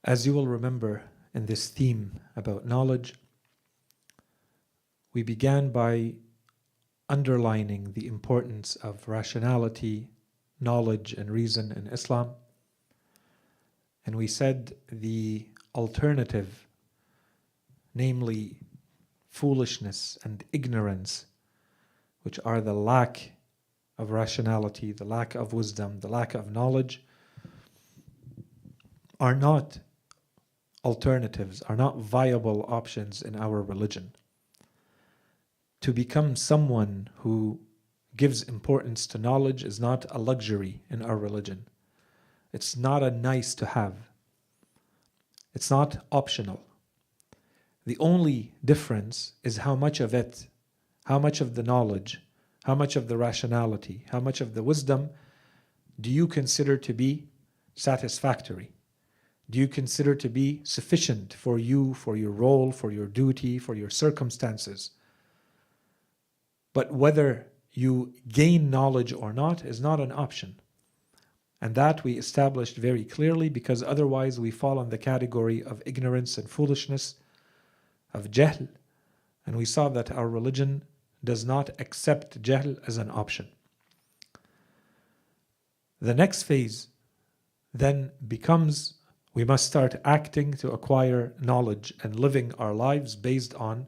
As you will remember in this theme about knowledge, we began by underlining the importance of rationality, knowledge, and reason in Islam. And we said the alternative, namely foolishness and ignorance, which are the lack of rationality, the lack of wisdom, the lack of knowledge, are not alternatives, are not viable options in our religion. To become someone who gives importance to knowledge is not a luxury in our religion. It's not a nice to have. It's not optional. The only difference is how much of it, how much of the knowledge, how much of the rationality, how much of the wisdom do you consider to be satisfactory? Do you consider to be sufficient for you, for your role, for your duty, for your circumstances? But whether you gain knowledge or not is not an option. And that we established very clearly, because otherwise we fall in the category of ignorance and foolishness, of jahl. And we saw that our religion does not accept jahl as an option. The next phase then becomes we must start acting to acquire knowledge and living our lives based on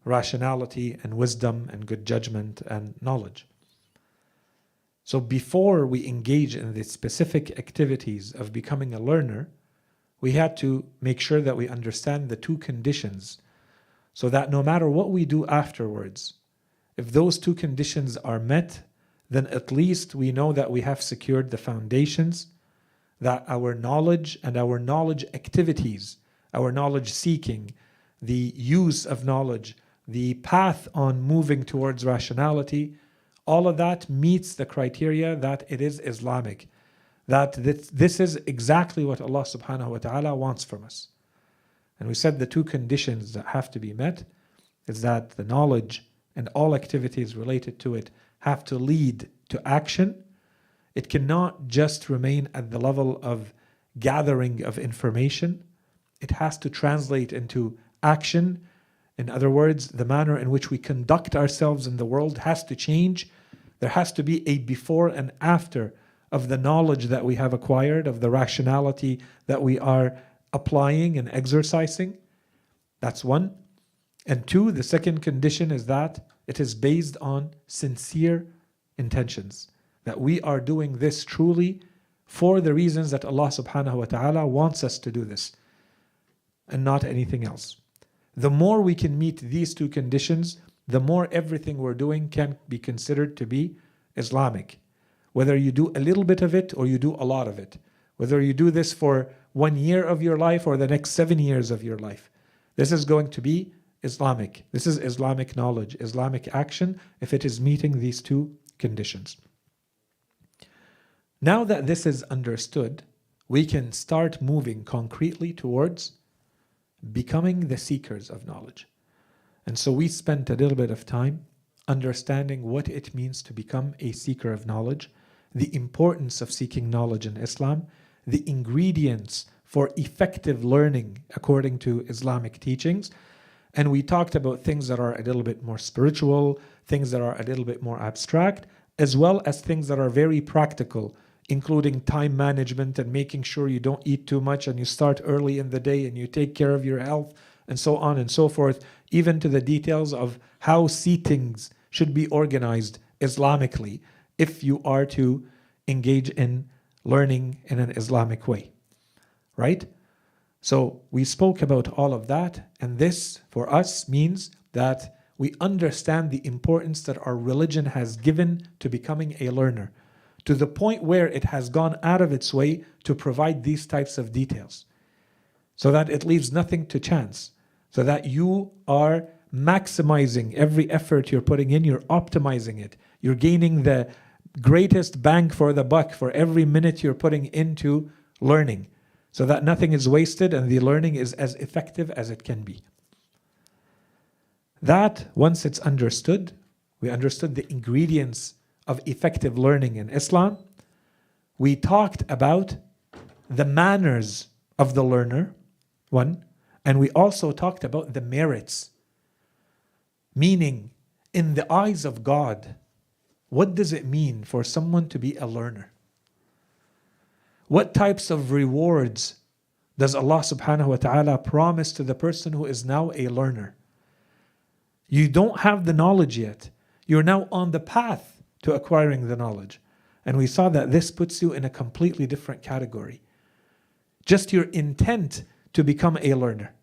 rationality and wisdom and good judgment and knowledge. So before we engage in the specific activities of becoming a learner, we had to make sure that we understand the two conditions, so that no matter what we do afterwards, if those two conditions are met, then at least we know that we have secured the foundations, that our knowledge and our knowledge activities, our knowledge seeking, the use of knowledge, the path on moving towards rationality, all of that meets the criteria that it is Islamic, that this is exactly what Allah subhanahu wa ta'ala wants from us. And we said the two conditions that have to be met is that the knowledge and all activities related to it have to lead to action. It cannot just remain at the level of gathering of information. It has to translate into action. In other words, the manner in which we conduct ourselves in the world has to change. There has to be a before and after of the knowledge that we have acquired, of the rationality that we are applying and exercising. That's one. And two, the second condition is that it is based on sincere intentions, that we are doing this truly for the reasons that Allah subhanahu wa ta'ala wants us to do this, and not anything else. The more we can meet these two conditions, the more everything we're doing can be considered to be Islamic. Whether you do a little bit of it or you do a lot of it. Whether you do this for 1 year of your life or the next 7 years of your life. This is going to be Islamic. This is Islamic knowledge, Islamic action, if it is meeting these two conditions. Now that this is understood, we can start moving concretely towards becoming the seekers of knowledge. And so we spent a little bit of time understanding what it means to become a seeker of knowledge, the importance of seeking knowledge in Islam, the ingredients for effective learning according to Islamic teachings. And we talked about things that are a little bit more spiritual, things that are a little bit more abstract, as well as things that are very practical, including time management and making sure you don't eat too much and you start early in the day and you take care of your health and so on and so forth, even to the details of how seatings should be organized Islamically if you are to engage in learning in an Islamic way, right? So we spoke about all of that, and this for us means that we understand the importance that our religion has given to becoming a learner, to the point where it has gone out of its way to provide these types of details, so that it leaves nothing to chance, so that you are maximizing every effort you're putting in, you're optimizing it, you're gaining the greatest bang for the buck for every minute you're putting into learning, so that nothing is wasted and the learning is as effective as it can be. That, once it's understood, we understood the ingredients of effective learning in Islam. We talked about the manners of the learner, one. And we also talked about the merits, meaning in the eyes of God, what does it mean for someone to be a learner? What types of rewards does Allah subhanahu wa ta'ala promise to the person who is now a learner? You don't have the knowledge yet. You're now on the path to acquiring the knowledge. And we saw that this puts you in a completely different category. Just your intent to become a learner.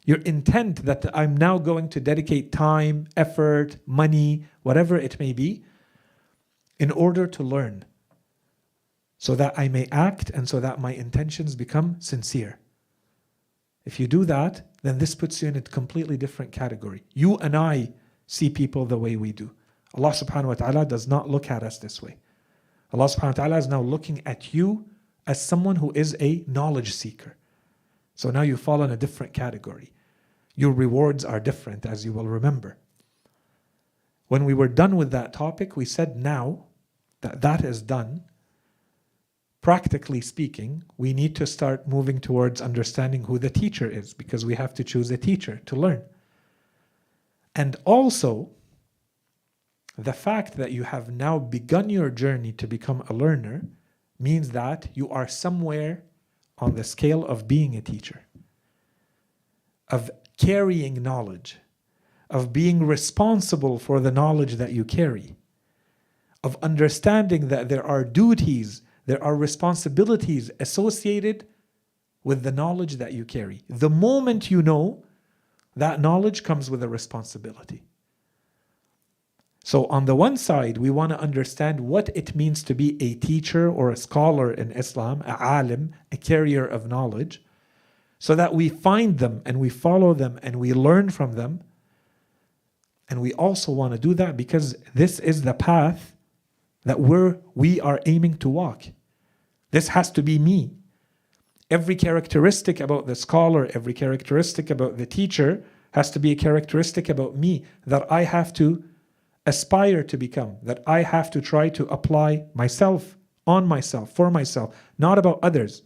Your intent that I'm now going to dedicate time, effort, money, whatever it may be, in order to learn, so that I may act and so that my intentions become sincere. If you do that, then this puts you in a completely different category. You and I see people the way we do. Allah subhanahu wa ta'ala does not look at us this way. Allah subhanahu wa ta'ala is now looking at you as someone who is a knowledge seeker. So now you fall in a different category. Your rewards are different, as you will remember. When we were done with that topic, we said now that that is done, practically speaking, we need to start moving towards understanding who the teacher is, because we have to choose a teacher to learn. And also, the fact that you have now begun your journey to become a learner means that you are somewhere on the scale of being a teacher, of carrying knowledge, of being responsible for the knowledge that you carry, of understanding that there are duties, there are responsibilities associated with the knowledge that you carry. The moment you know, that knowledge comes with a responsibility. So on the one side, we want to understand what it means to be a teacher or a scholar in Islam, a alim, a carrier of knowledge, so that we find them and we follow them and we learn from them. And we also want to do that because this is the path that we are aiming to walk. This has to be me. Every characteristic about the scholar, every characteristic about the teacher has to be a characteristic about me that I have to aspire to become, that I have to try to apply myself, on myself, for myself, not about others.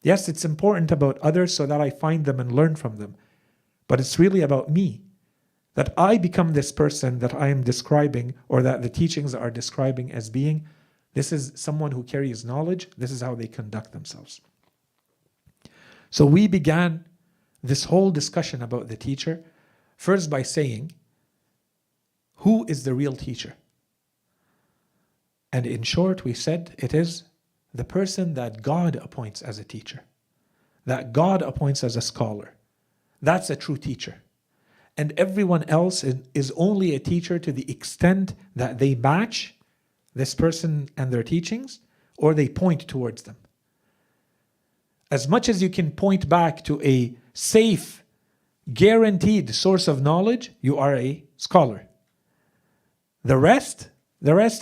Yes, it's important about others so that I find them and learn from them. But it's really about me. That I become this person that I am describing, or that the teachings are describing as being. This is someone who carries knowledge. This is how they conduct themselves. So we began this whole discussion about the teacher first by saying, who is the real teacher? And in short, we said it is the person that God appoints as a teacher, that God appoints as a scholar. That's a true teacher. And everyone else is only a teacher to the extent that they match this person and their teachings, or they point towards them. As much as you can point back to a safe, guaranteed source of knowledge, you are a scholar. The rest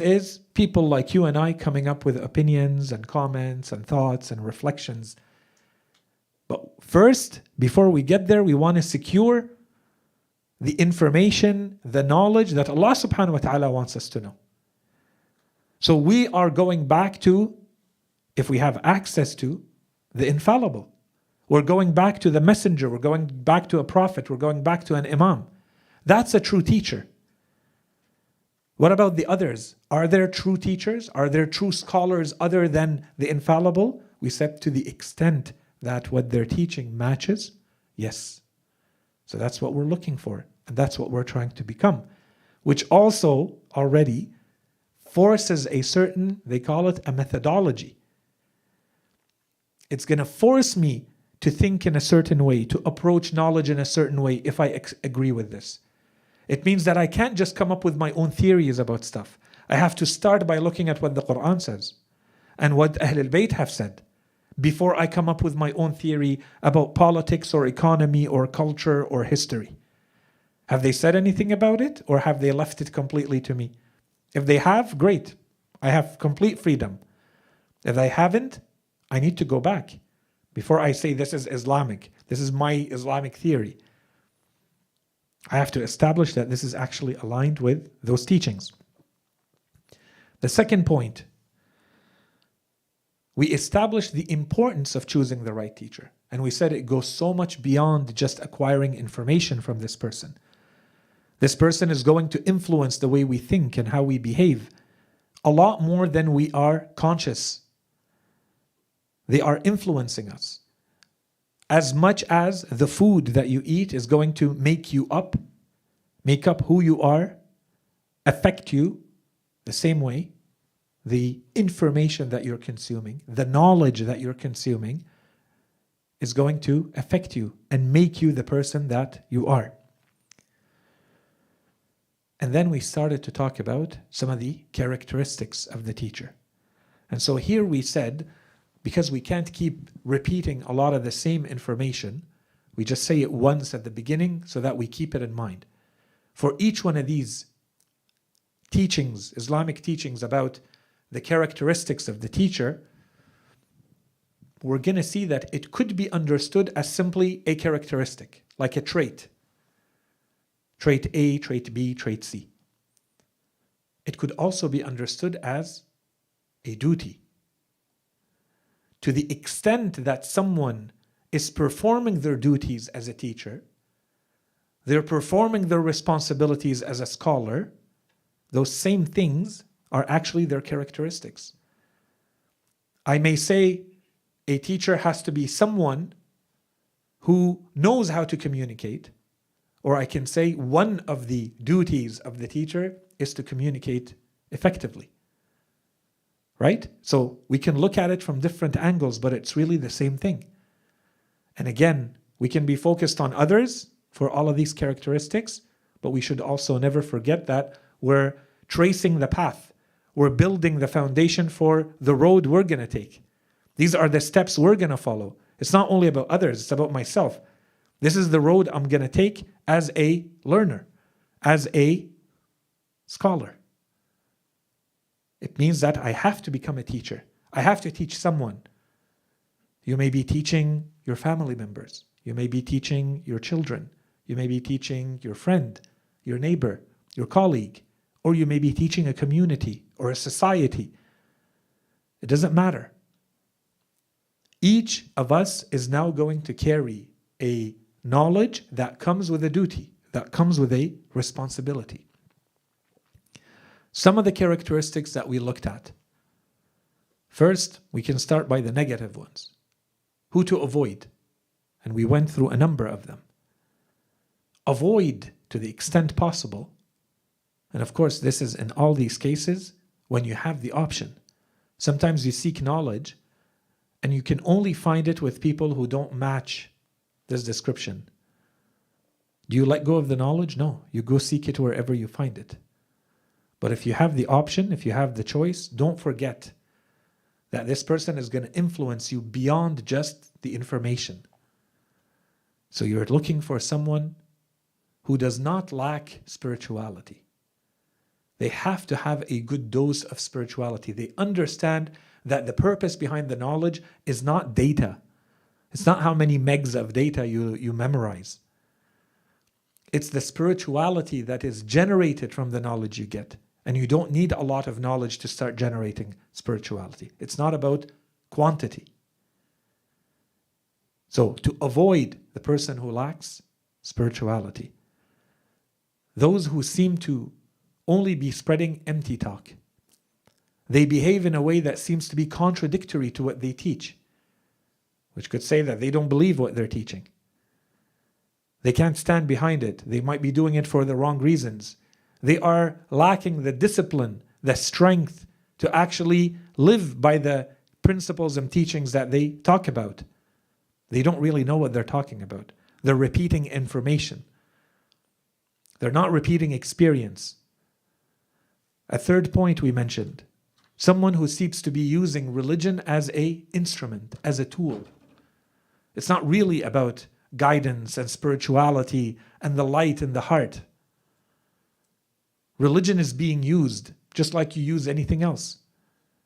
is people like you and I coming up with opinions and comments and thoughts and reflections. But first, before we get there, we want to secure the information, the knowledge that Allah subhanahu wa ta'ala wants us to know. So we are going back to, if we have access to, the infallible. We're going back to the messenger. We're going back to a prophet. We're going back to an imam. That's a true teacher. What about the others? Are there true teachers? Are there true scholars other than the infallible? We said to the extent that what they're teaching matches, yes. So that's what we're looking for. And that's what we're trying to become. Which also already forces a certain, they call it a methodology. It's going to force me to think in a certain way, to approach knowledge in a certain way if I agree with this. It means that I can't just come up with my own theories about stuff. I have to start by looking at what the Quran says and what Ahl al-Bayt have said before I come up with my own theory about politics or economy or culture or history. Have they said anything about it, or have they left it completely to me? If they have, great. I have complete freedom. If they haven't, I need to go back before I say this is Islamic. This is my Islamic theory. I have to establish that this is actually aligned with those teachings. The second point, we established the importance of choosing the right teacher. And we said it goes so much beyond just acquiring information from this person. This person is going to influence the way we think and how we behave a lot more than we are conscious. They are influencing us. As much as the food that you eat is going to make up who you are, affect you, the same way, the information that you're consuming, the knowledge that you're consuming, is going to affect you and make you the person that you are. And then we started to talk about some of the characteristics of the teacher. And so here we said, because we can't keep repeating a lot of the same information, we just say it once at the beginning so that we keep it in mind. For each one of these teachings, Islamic teachings about the characteristics of the teacher, we're going to see that it could be understood as simply a characteristic, like a trait. Trait A, trait B, trait C. It could also be understood as a duty. To the extent that someone is performing their duties as a teacher, they're performing their responsibilities as a scholar, those same things are actually their characteristics. I may say a teacher has to be someone who knows how to communicate, or I can say one of the duties of the teacher is to communicate effectively. Right? So we can look at it from different angles, but it's really the same thing. And again, we can be focused on others for all of these characteristics, but we should also never forget that we're tracing the path. We're building the foundation for the road we're going to take. These are the steps we're going to follow. It's not only about others, it's about myself. This is the road I'm going to take as a learner, as a scholar. It means that I have to become a teacher. I have to teach someone. You may be teaching your family members. You may be teaching your children. You may be teaching your friend, your neighbor, your colleague, or you may be teaching a community or a society. It doesn't matter. Each of us is now going to carry a knowledge that comes with a duty, that comes with a responsibility. Some of the characteristics that we looked at. First, we can start by the negative ones. Who to avoid. And we went through a number of them. Avoid to the extent possible. And of course, this is in all these cases when you have the option. Sometimes you seek knowledge and you can only find it with people who don't match this description. Do you let go of the knowledge? No, you go seek it wherever you find it. But if you have the option, if you have the choice, don't forget that this person is going to influence you beyond just the information. So you're looking for someone who does not lack spirituality. They have to have a good dose of spirituality. They understand that the purpose behind the knowledge is not data. It's not how many megs of data you memorize. It's the spirituality that is generated from the knowledge you get. And you don't need a lot of knowledge to start generating spirituality. It's not about quantity. So to avoid the person who lacks spirituality, those who seem to only be spreading empty talk, they behave in a way that seems to be contradictory to what they teach, which could say that they don't believe what they're teaching. They can't stand behind it. They might be doing it for the wrong reasons. They are lacking the discipline, the strength to actually live by the principles and teachings that they talk about. They don't really know what they're talking about. They're repeating information. They're not repeating experience. A third point we mentioned, someone who seems to be using religion as an instrument, as a tool. It's not really about guidance and spirituality and the light in the heart. Religion is being used just like you use anything else,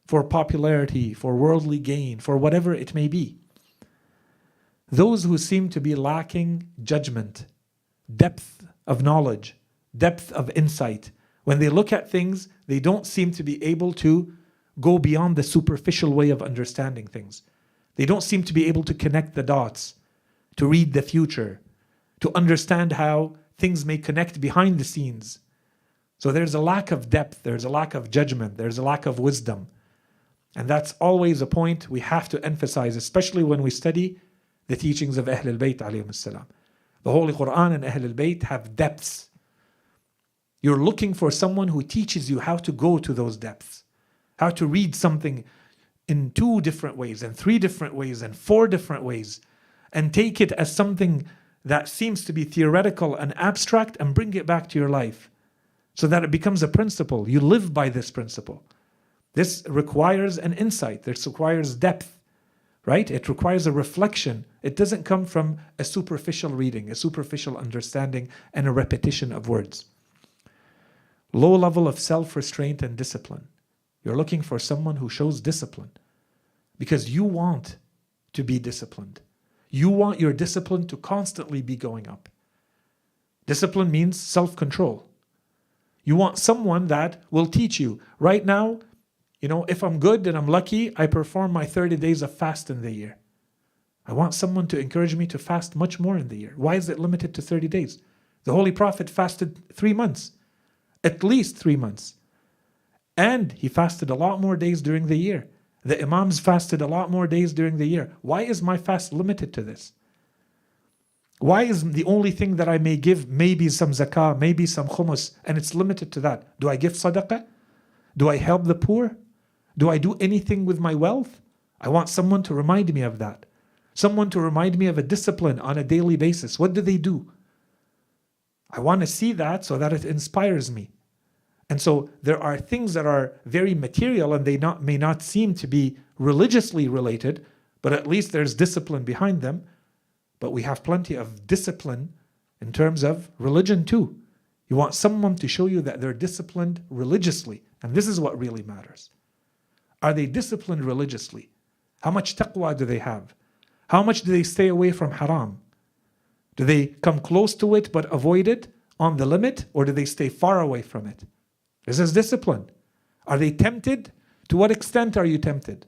for popularity, for worldly gain, for whatever it may be. Those who seem to be lacking judgment, depth of knowledge, depth of insight, when they look at things, they don't seem to be able to go beyond the superficial way of understanding things. They don't seem to be able to connect the dots, to read the future, to understand how things may connect behind the scenes. So there's a lack of depth, there's a lack of judgment, there's a lack of wisdom. And that's always a point we have to emphasize, especially when we study the teachings of Ahl al-Bayt alayhim salam. The Holy Quran and Ahl al-Bayt have depths. You're looking for someone who teaches you how to go to those depths, how to read something in 2 different ways, and 3 different ways, and 4 different ways, and take it as something that seems to be theoretical and abstract and bring it back to your life so that it becomes a principle. You live by this principle. This requires an insight. This requires depth, right? It requires a reflection. It doesn't come from a superficial reading, a superficial understanding, and a repetition of words. Low level of self-restraint and discipline. You're looking for someone who shows discipline because you want to be disciplined. You want your discipline to constantly be going up. Discipline means self-control. You want someone that will teach you. Right now, if I'm good and I'm lucky, I perform my 30 days of fast in the year. I want someone to encourage me to fast much more in the year. Why is it limited to 30 days? The Holy Prophet fasted 3 months, at least 3 months. And he fasted a lot more days during the year. The Imams fasted a lot more days during the year. Why is my fast limited to this? Why is the only thing that I may give maybe some zakah, maybe some khumus, and it's limited to that? Do I give sadaqah? Do I help the poor? Do I do anything with my wealth? I want someone to remind me of that. Someone to remind me of a discipline on a daily basis. What do they do? I want to see that so that it inspires me. And so there are things that are very material and they may not seem to be religiously related, but at least there's discipline behind them. But we have plenty of discipline in terms of religion too. You want someone to show you that they're disciplined religiously. And this is what really matters. Are they disciplined religiously? How much taqwa do they have? How much do they stay away from haram? Do they come close to it but avoid it on the limit, or do they stay far away from it? This is discipline. Are they tempted? To what extent are you tempted?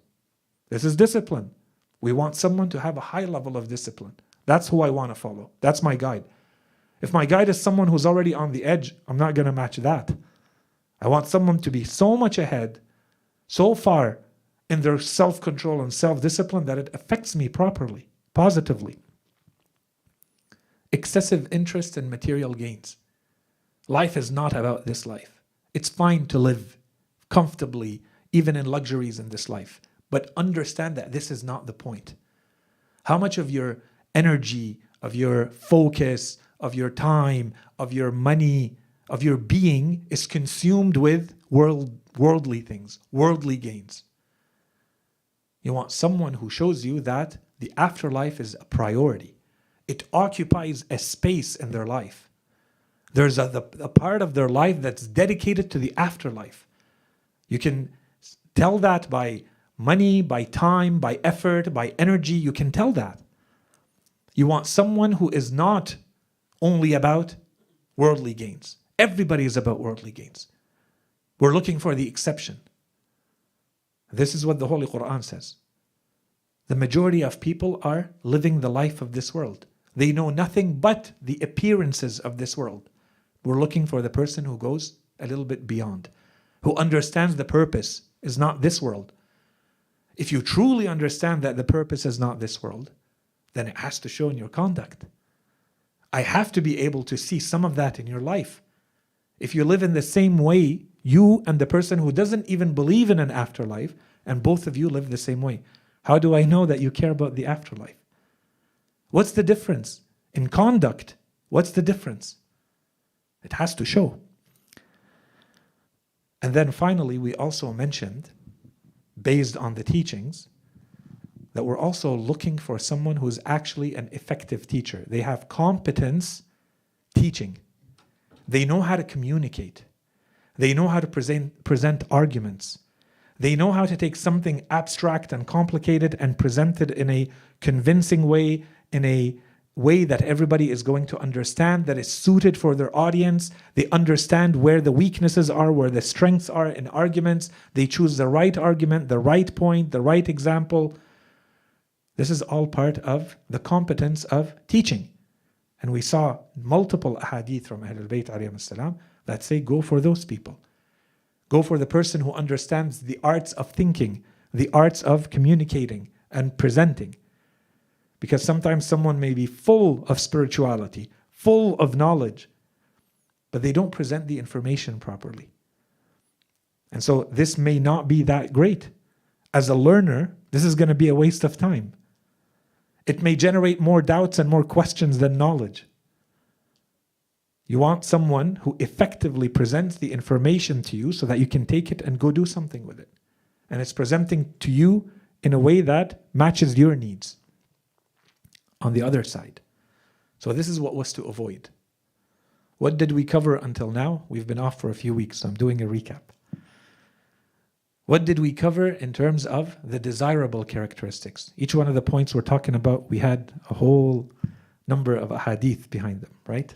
This is discipline. We want someone to have a high level of discipline. That's who I want to follow. That's my guide. If my guide is someone who's already on the edge, I'm not going to match that. I want someone to be so much ahead, so far in their self-control and self-discipline that it affects me properly, positively. Excessive interest in material gains. Life is not about this life. It's fine to live comfortably, even in luxuries in this life, but understand that this is not the point. How much of your energy, of your focus, of your time, of your money, of your being is consumed with worldly things, worldly gains? You want someone who shows you that the afterlife is a priority. It occupies a space in their life. There's a part of their life that's dedicated to the afterlife. You can tell that by money, by time, by effort, by energy. You can tell that. You want someone who is not only about worldly gains. Everybody is about worldly gains. We're looking for the exception. This is what the Holy Quran says. The majority of people are living the life of this world. They know nothing but the appearances of this world. We're looking for the person who goes a little bit beyond, who understands the purpose is not this world. If you truly understand that the purpose is not this world, then it has to show in your conduct. I have to be able to see some of that in your life. If you live in the same way, you and the person who doesn't even believe in an afterlife, and both of you live the same way, how do I know that you care about the afterlife? What's the difference? In conduct, what's the difference? It has to show. And then finally, we also mentioned, based on the teachings, that we're also looking for someone who's actually an effective teacher. They have competence teaching. They know how to communicate. They know how to present arguments. They know how to take something abstract and complicated and present it in a convincing way, in a way that everybody is going to understand, that is suited for their audience. They understand where the weaknesses are, where the strengths are in arguments. They choose the right argument, the right point, the right example. This is all part of the competence of teaching. And we saw multiple ahadith from Ahlul Bayt alayhim salam that say, go for those people. Go for the person who understands the arts of thinking, the arts of communicating and presenting. Because sometimes someone may be full of spirituality, full of knowledge, but they don't present the information properly. And so this may not be that great. As a learner, this is going to be a waste of time. It may generate more doubts and more questions than knowledge. You want someone who effectively presents the information to you so that you can take it and go do something with it. And it's presenting to you in a way that matches your needs on the other side. So this is what was to avoid. What did we cover until now? We've been off for a few weeks, so I'm doing a recap. What did we cover in terms of the desirable characteristics? Each one of the points we're talking about, we had a whole number of ahadith behind them, right?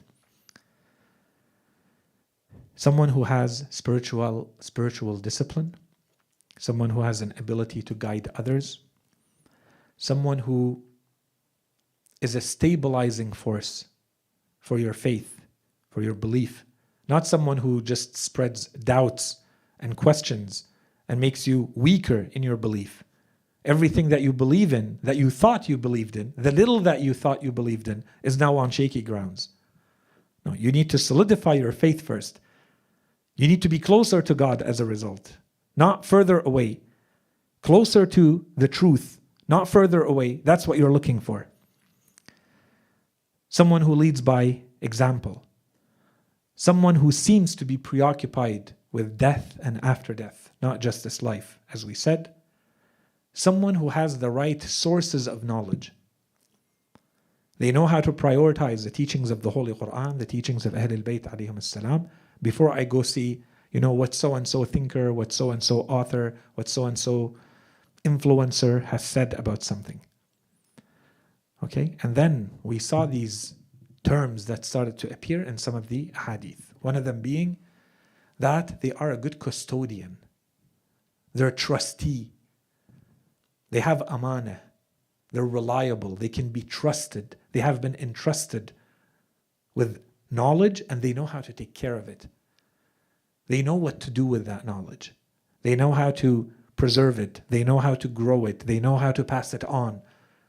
Someone who has spiritual discipline, someone who has an ability to guide others, someone who is a stabilizing force for your faith, for your belief, not someone who just spreads doubts and questions and makes you weaker in your belief. Everything that you believe in, that you thought you believed in, the little that you thought you believed in, is now on shaky grounds. No, you need to solidify your faith first. You need to be closer to God as a result, not further away. Closer to the truth, not further away. That's what you're looking for. Someone who leads by example. Someone who seems to be preoccupied with death and after death, not just this life, as we said. Someone who has the right sources of knowledge. They know how to prioritize the teachings of the Holy Quran, the teachings of Ahlul Bayt alayhim salam, before I go see, what so-and-so thinker, what so-and-so author, what so-and-so influencer has said about something. Okay, and then we saw these terms that started to appear in some of the hadith. One of them being that they are a good custodian. They're a trustee. They have amanah. They're reliable. They can be trusted. They have been entrusted with knowledge and they know how to take care of it. They know what to do with that knowledge. They know how to preserve it. They know how to grow it. They know how to pass it on.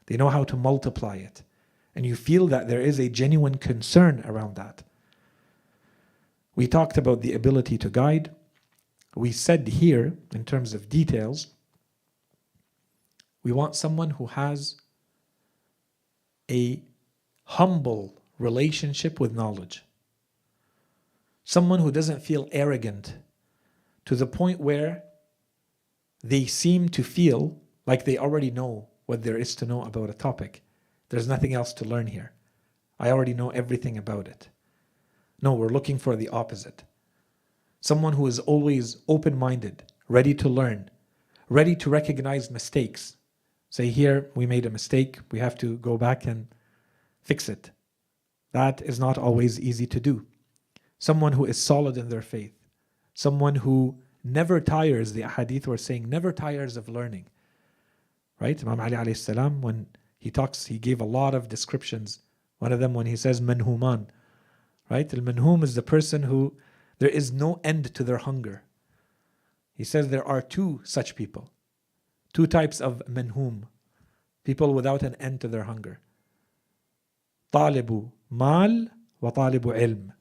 They know how to multiply it. And you feel that there is a genuine concern around that. We talked about the ability to guide. We said here, in terms of details, we want someone who has a humble relationship with knowledge. Someone who doesn't feel arrogant to the point where they seem to feel like they already know what there is to know about a topic. There's nothing else to learn here. I already know everything about it. No, we're looking for the opposite. Someone who is always open-minded, ready to learn, ready to recognize mistakes. Say, here, we made a mistake. We have to go back and fix it. That is not always easy to do. Someone who is solid in their faith. Someone who never tires, the hadith were saying, never tires of learning. Right? Imam Ali alayhi salam, when he talks, he gave a lot of descriptions. One of them when he says, manhuman. Right? Al-manhum is the person who, there is no end to their hunger. He says there are two such people. Two types of manhum. People without an end to their hunger. Talibu mal wa talibu ilm.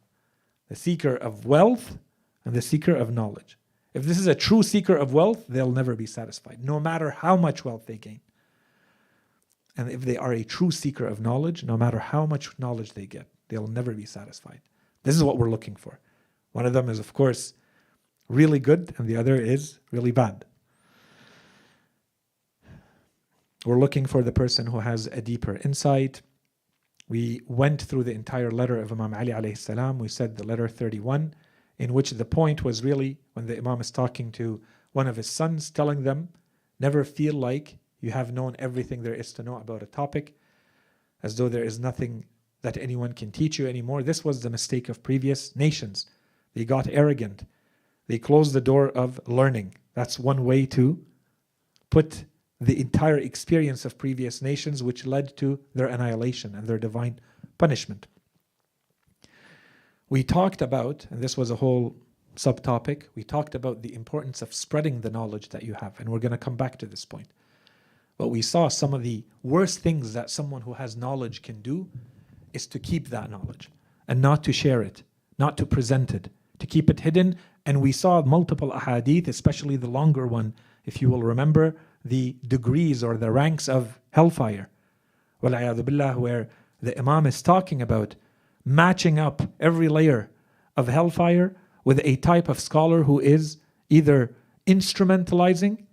The seeker of wealth and the seeker of knowledge. If this is a true seeker of wealth, they'll never be satisfied, no matter how much wealth they gain. And if they are a true seeker of knowledge, no matter how much knowledge they get, they'll never be satisfied. This is what we're looking for. One of them is, of course, really good, and the other is really bad. We're looking for the person who has a deeper insight. We went through the entire letter of Imam Ali alayhi salam. We said the letter 31, in which the point was really when the Imam is talking to one of his sons, telling them, never feel like you have known everything there is to know about a topic. as though there is nothing that anyone can teach you anymore. This was the mistake of previous nations. They got arrogant. They closed the door of learning. That's one way to put the entire experience of previous nations, which led to their annihilation and their divine punishment. We talked about, and this was a whole subtopic, we talked about the importance of spreading the knowledge that you have, and we're going to come back to this point. But we saw some of the worst things that someone who has knowledge can do is to keep that knowledge and not to share it, not to present it, to keep it hidden. And we saw multiple ahadith, especially the longer one, if you will remember, the degrees or the ranks of hellfire, وَالْعِيَاذُ بِاللَّهِ, where the Imam is talking about matching up every layer of hellfire with a type of scholar who is either instrumentalizing,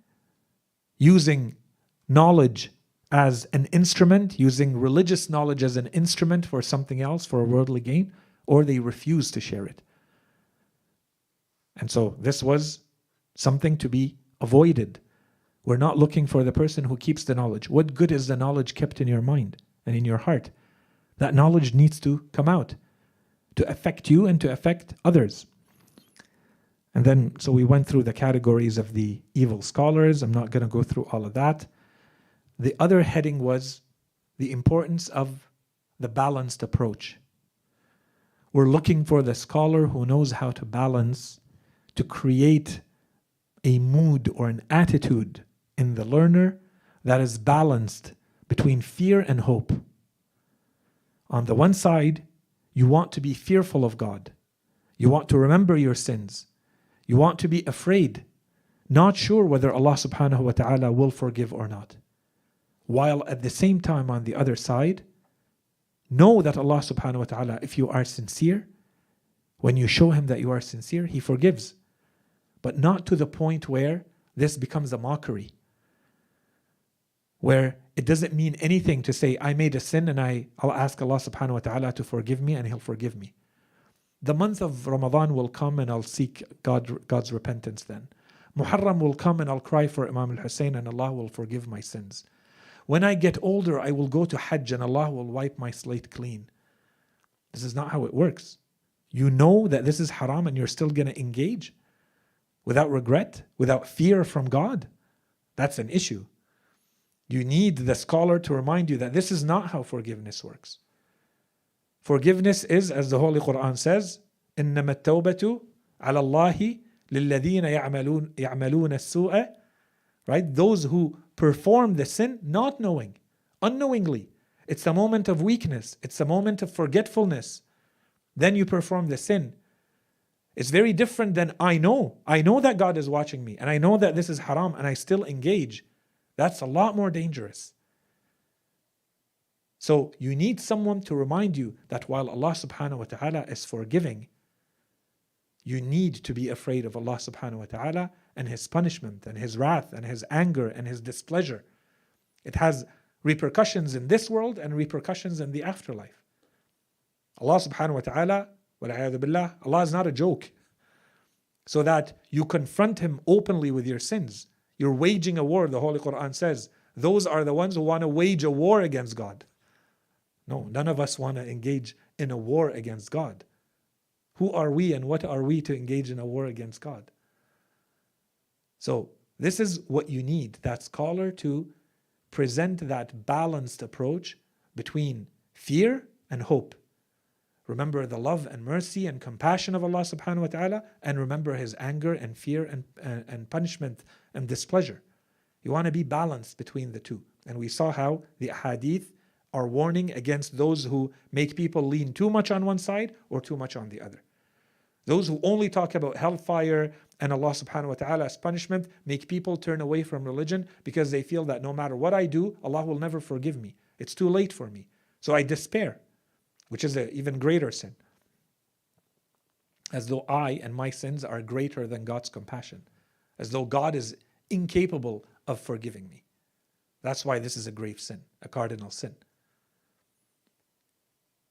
using knowledge as an instrument, using religious knowledge as an instrument for something else, for a worldly gain, or they refuse to share it. And so this was something to be avoided. We're not looking for the person who keeps the knowledge. What good is the knowledge kept in your mind and in your heart? That knowledge needs to come out to affect you and to affect others. And then, so we went through the categories of the evil scholars. I'm not going to go through all of that. The other heading was the importance of the balanced approach. We're looking for the scholar who knows how to balance, to create a mood or an attitude in the learner that is balanced between fear and hope. On the one side, you want to be fearful of God. You want to remember your sins. You want to be afraid, not sure whether Allah subhanahu wa ta'ala will forgive or not. While at the same time, on the other side, know that Allah subhanahu wa ta'ala, if you are sincere, when you show Him that you are sincere, He forgives. But not to the point where this becomes a mockery, where it doesn't mean anything to say, I made a sin and I'll ask Allah subhanahu wa ta'ala to forgive me and He'll forgive me. The month of Ramadan will come and I'll seek God's repentance then. Muharram will come and I'll cry for Imam al-Hussein and Allah will forgive my sins. When I get older, I will go to Hajj and Allah will wipe my slate clean. This is not how it works. You know that this is haram and you're still going to engage without regret, without fear from God. That's an issue. You need the scholar to remind you that this is not how forgiveness works. Forgiveness is, as the Holy Quran says, إِنَّمَا التَّوْبَةُ عَلَى اللَّهِ لِلَّذِينَ يَعْمَلُونَ السُّوءَ. Right? Those who perform the sin not knowing, unknowingly. It's a moment of weakness. It's a moment of forgetfulness. Then you perform the sin. It's very different than I know that God is watching me and I know that this is haram and I still engage. That's a lot more dangerous. So you need someone to remind you that while Allah subhanahu wa ta'ala is forgiving, you need to be afraid of Allah subhanahu wa ta'ala and His punishment and His wrath and His anger and His displeasure. It has repercussions in this world and repercussions in the afterlife. Allah subhanahu wa ta'ala, وَالْعِيَاذُ بِاللَّهِ, Allah is not a joke. So that you confront Him openly with your sins. You're waging a war, the Holy Quran says. Those are the ones who want to wage a war against God. No, none of us want to engage in a war against God. Who are we and what are we to engage in a war against God? So this is what you need, that scholar to present that balanced approach between fear and hope. Remember the love and mercy and compassion of Allah subhanahu wa ta'ala, and remember His anger and fear and punishment and displeasure. You want to be balanced between the two. And we saw how the hadith are warning against those who make people lean too much on one side or too much on the other. Those who only talk about hellfire and Allah subhanahu wa ta'ala's punishment make people turn away from religion because they feel that no matter what I do, Allah will never forgive me. It's too late for me. So I despair, which is an even greater sin. As though I and my sins are greater than God's compassion. As though God is incapable of forgiving me. That's why this is a grave sin, a cardinal sin.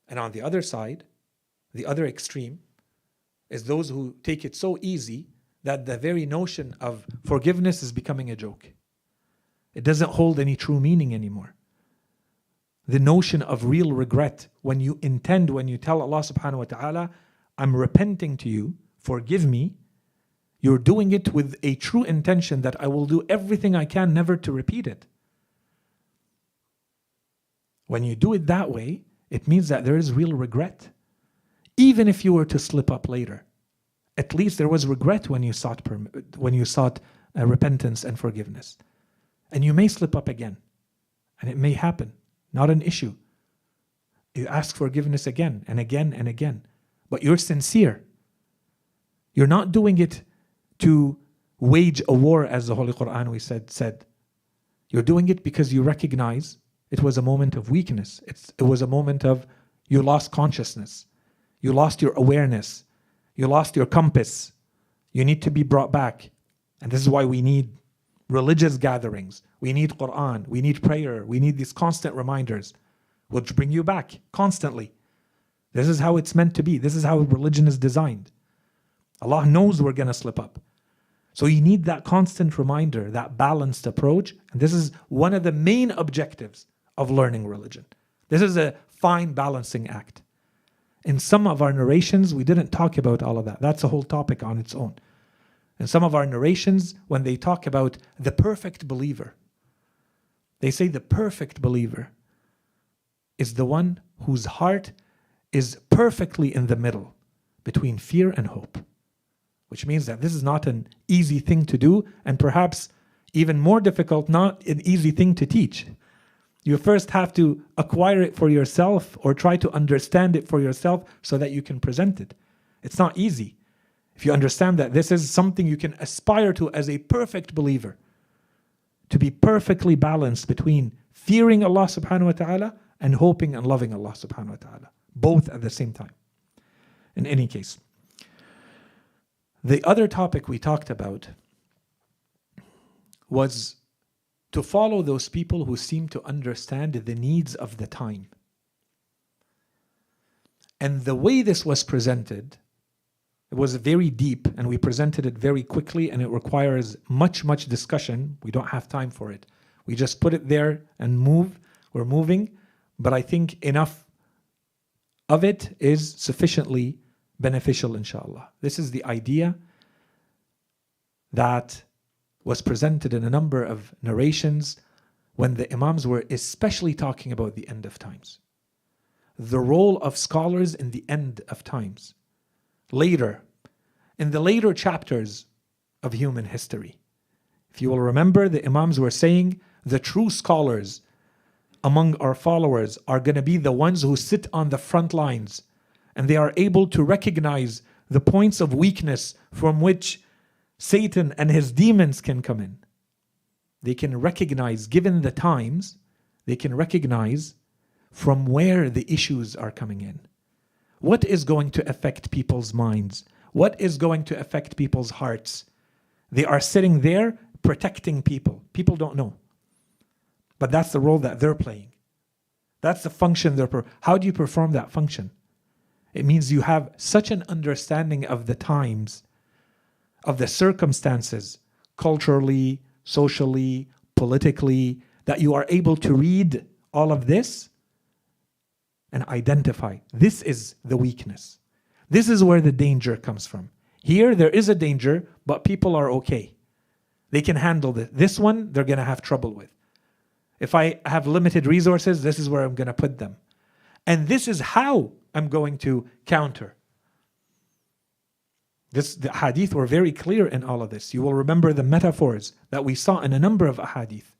And on the other side, the other extreme, is those who take it so easy that the very notion of forgiveness is becoming a joke. It doesn't hold any true meaning anymore. the notion of real regret, when you tell Allah subhanahu wa ta'ala, I'm repenting to you, forgive me, you're doing it with a true intention that I will do everything I can never to repeat it. When you do it that way, it means that there is real regret. Even if you were to slip up later, at least there was regret when you sought repentance and forgiveness. And you may slip up again, and it may happen. Not an issue. You ask forgiveness again and again and again, but you're sincere. You're not doing it to wage a war, as the Holy Quran said. You're doing it because you recognize it was a moment of weakness. It was a moment of you lost consciousness. You lost your awareness. You lost your compass. You need to be brought back. And this is why we need religious gatherings. We need Quran. We need prayer. We need these constant reminders which bring you back constantly. This is how it's meant to be. This is how religion is designed. Allah knows we're going to slip up. So you need that constant reminder, that balanced approach. And this is one of the main objectives of learning religion. This is a fine balancing act. In some of our narrations, we didn't talk about all of that. That's a whole topic on its own. In some of our narrations, when they talk about the perfect believer, they say the perfect believer is the one whose heart is perfectly in the middle between fear and hope. Which means that this is not an easy thing to do, and perhaps even more difficult, not an easy thing to teach. You first have to acquire it for yourself or try to understand it for yourself so that you can present it. It's not easy. If you understand that this is something you can aspire to as a perfect believer, to be perfectly balanced between fearing Allah subhanahu wa ta'ala and hoping and loving Allah subhanahu wa ta'ala, both at the same time. In any case, the other topic we talked about was to follow those people who seem to understand the needs of the time. And the way this was presented, it was very deep, and we presented it very quickly, and it requires much discussion. We don't have time for it. We just put it there and move. We're moving, but I think enough of it is sufficiently beneficial, inshallah. This is the idea that was presented in a number of narrations when the Imams were especially talking about the end of times. The role of scholars in the end of times. Later, in the later chapters of human history, if you will remember, the Imams were saying the true scholars among our followers are going to be the ones who sit on the front lines, and they are able to recognize the points of weakness from which Satan and his demons can come in. They can recognize, given the times, they can recognize from where the issues are coming in. What is going to affect people's minds? What is going to affect people's hearts? They are sitting there protecting people. People don't know. But that's the role that they're playing. That's the function how do you perform that function? It means you have such an understanding of the times, of the circumstances, culturally, socially, politically, that you are able to read all of this and identify. This is the weakness. This is where the danger comes from. Here, there is a danger, but people are okay. They can handle this. This one, they're going to have trouble with. If I have limited resources, this is where I'm going to put them. And this is how I'm going to counter. The hadith were very clear in all of this. You will remember the metaphors that we saw in a number of ahadith.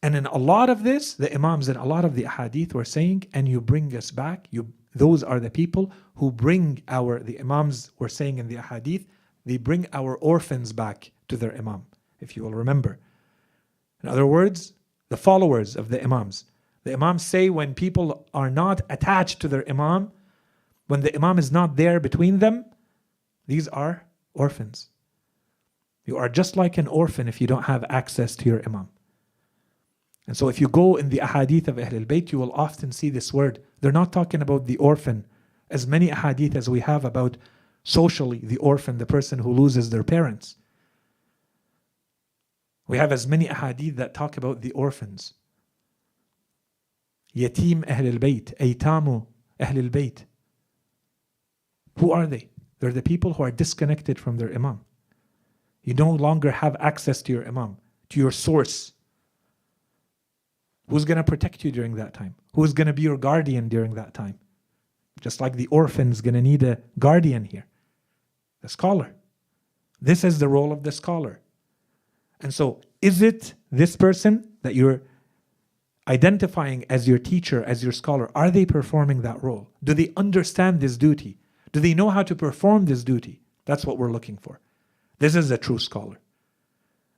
And in a lot of this, the Imams in a lot of the ahadith were saying, and you bring us back. Those are the people who bring the Imams were saying in the ahadith, they bring our orphans back to their Imam, if you will remember. In other words, the followers of the Imams. The Imams say when people are not attached to their Imam, when the Imam is not there between them, these are orphans. You are just like an orphan if you don't have access to your Imam. And so if you go in the ahadith of Ahlul Bayt, you will often see this word. They're not talking about the orphan, as many ahadith as we have about socially the orphan, the person who loses their parents. We have as many ahadith that talk about the orphans. Yatim Ahl al-Bayt, Aytamu Ahl al-Bayt. Who are they? They're the people who are disconnected from their Imam. You no longer have access to your Imam, to your source. Who's going to protect you during that time? Who's going to be your guardian during that time? Just like the orphan's going to need a guardian here. The scholar. This is the role of the scholar. And so, is it this person that you're identifying as your teacher, as your scholar? Are they performing that role? Do they understand this duty? Do they know how to perform this duty? That's what we're looking for. This is a true scholar.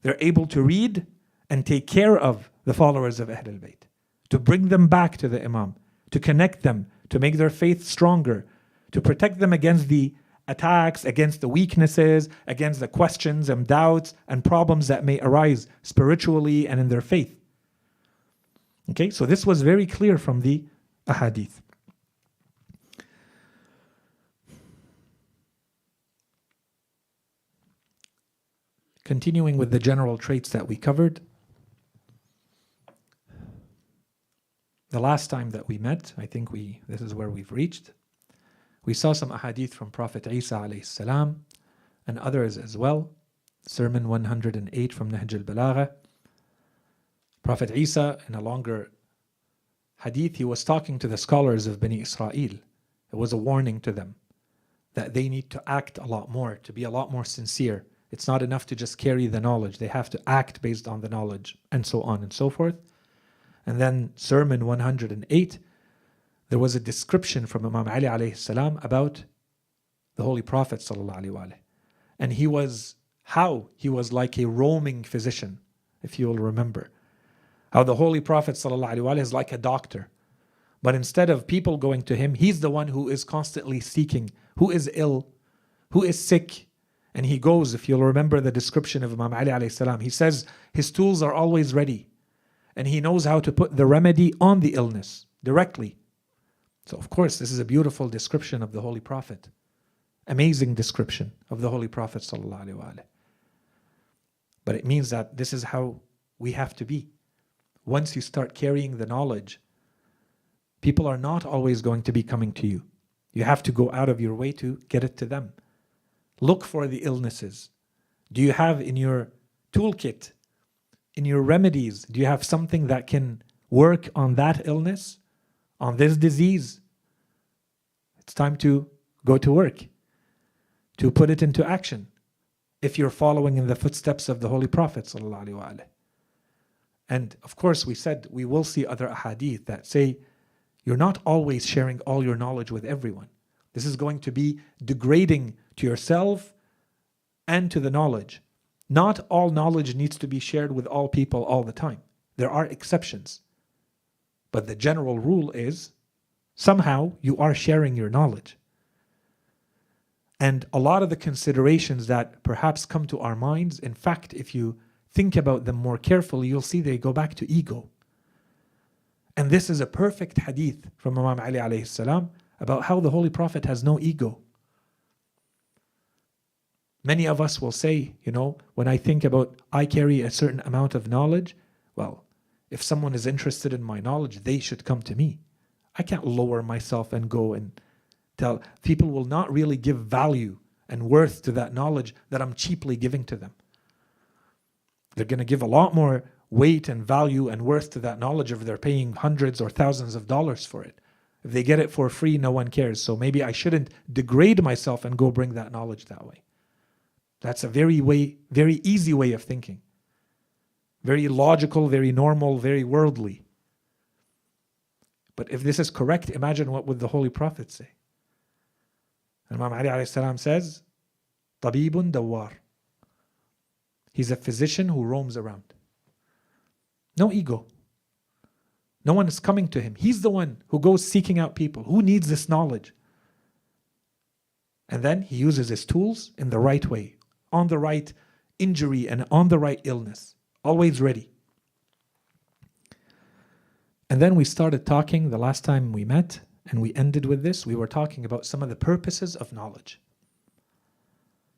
They're able to read and take care of the followers of Ahl al-Bayt, to bring them back to the Imam, to connect them, to make their faith stronger, to protect them against the attacks, against the weaknesses, against the questions and doubts and problems that may arise spiritually and in their faith. Okay, so this was very clear from the ahadith. Continuing with the general traits that we covered, the last time that we met, I think this is where we've reached. We saw some ahadith from Prophet Isa alayhi salam and others as well. Sermon 108 from Nahj al-Balagha. Prophet Isa, in a longer hadith, he was talking to the scholars of Bani Israel. It was a warning to them that they need to act a lot more, to be a lot more sincere. It's not enough to just carry the knowledge. They have to act based on the knowledge, and so on and so forth. And then Sermon 108, there was a description from Imam Ali alayhi salam about the Holy Prophet sallallahu alaihi wasallam. And he was like a roaming physician, if you will remember. How the Holy Prophet sallallahu alaihi wasallam is like a doctor. But instead of people going to him, he's the one who is constantly seeking, who is ill, who is sick. And he goes, if you'll remember the description of Imam Ali alayhi salam, he says his tools are always ready. And he knows how to put the remedy on the illness directly. So of course, this is a beautiful description of the Holy Prophet. Amazing description of the Holy Prophet sallallahu alaihi wasallam. But it means that this is how we have to be. Once you start carrying the knowledge, people are not always going to be coming to you. You have to go out of your way to get it to them. Look for the illnesses. Do you have in your toolkit, in your remedies, do you have something that can work on that illness, on this disease? It's time to go to work, to put it into action, if you're following in the footsteps of the Holy Prophet sallallahu alaihi wasallam. And of course, we said we will see other ahadith that say you're not always sharing all your knowledge with everyone. This is going to be degrading to yourself and to the knowledge. Not all knowledge needs to be shared with all people all the time. There are exceptions. But the general rule is somehow you are sharing your knowledge. And a lot of the considerations that perhaps come to our minds, in fact, if you think about them more carefully, you'll see they go back to ego. And this is a perfect hadith from Imam Ali alayhi salam about how the Holy Prophet has no ego. Many of us will say, when I think about I carry a certain amount of knowledge, well, if someone is interested in my knowledge, they should come to me. I can't lower myself and go and tell. People will not really give value and worth to that knowledge that I'm cheaply giving to them. They're going to give a lot more weight and value and worth to that knowledge if they're paying hundreds or thousands of dollars for it. If they get it for free, no one cares. So maybe I shouldn't degrade myself and go bring that knowledge that way. That's a very easy way of thinking. Very logical, very normal, very worldly. But if this is correct, imagine what would the Holy Prophet say. And Imam Ali alayhi salam says, Tabibun dawar. He's a physician who roams around. No ego. No one is coming to him. He's the one who goes seeking out people. Who needs this knowledge? And then he uses his tools in the right way, on the right injury and on the right illness. Always ready. And then we started talking the last time we met, and we ended with this. We were talking about some of the purposes of knowledge.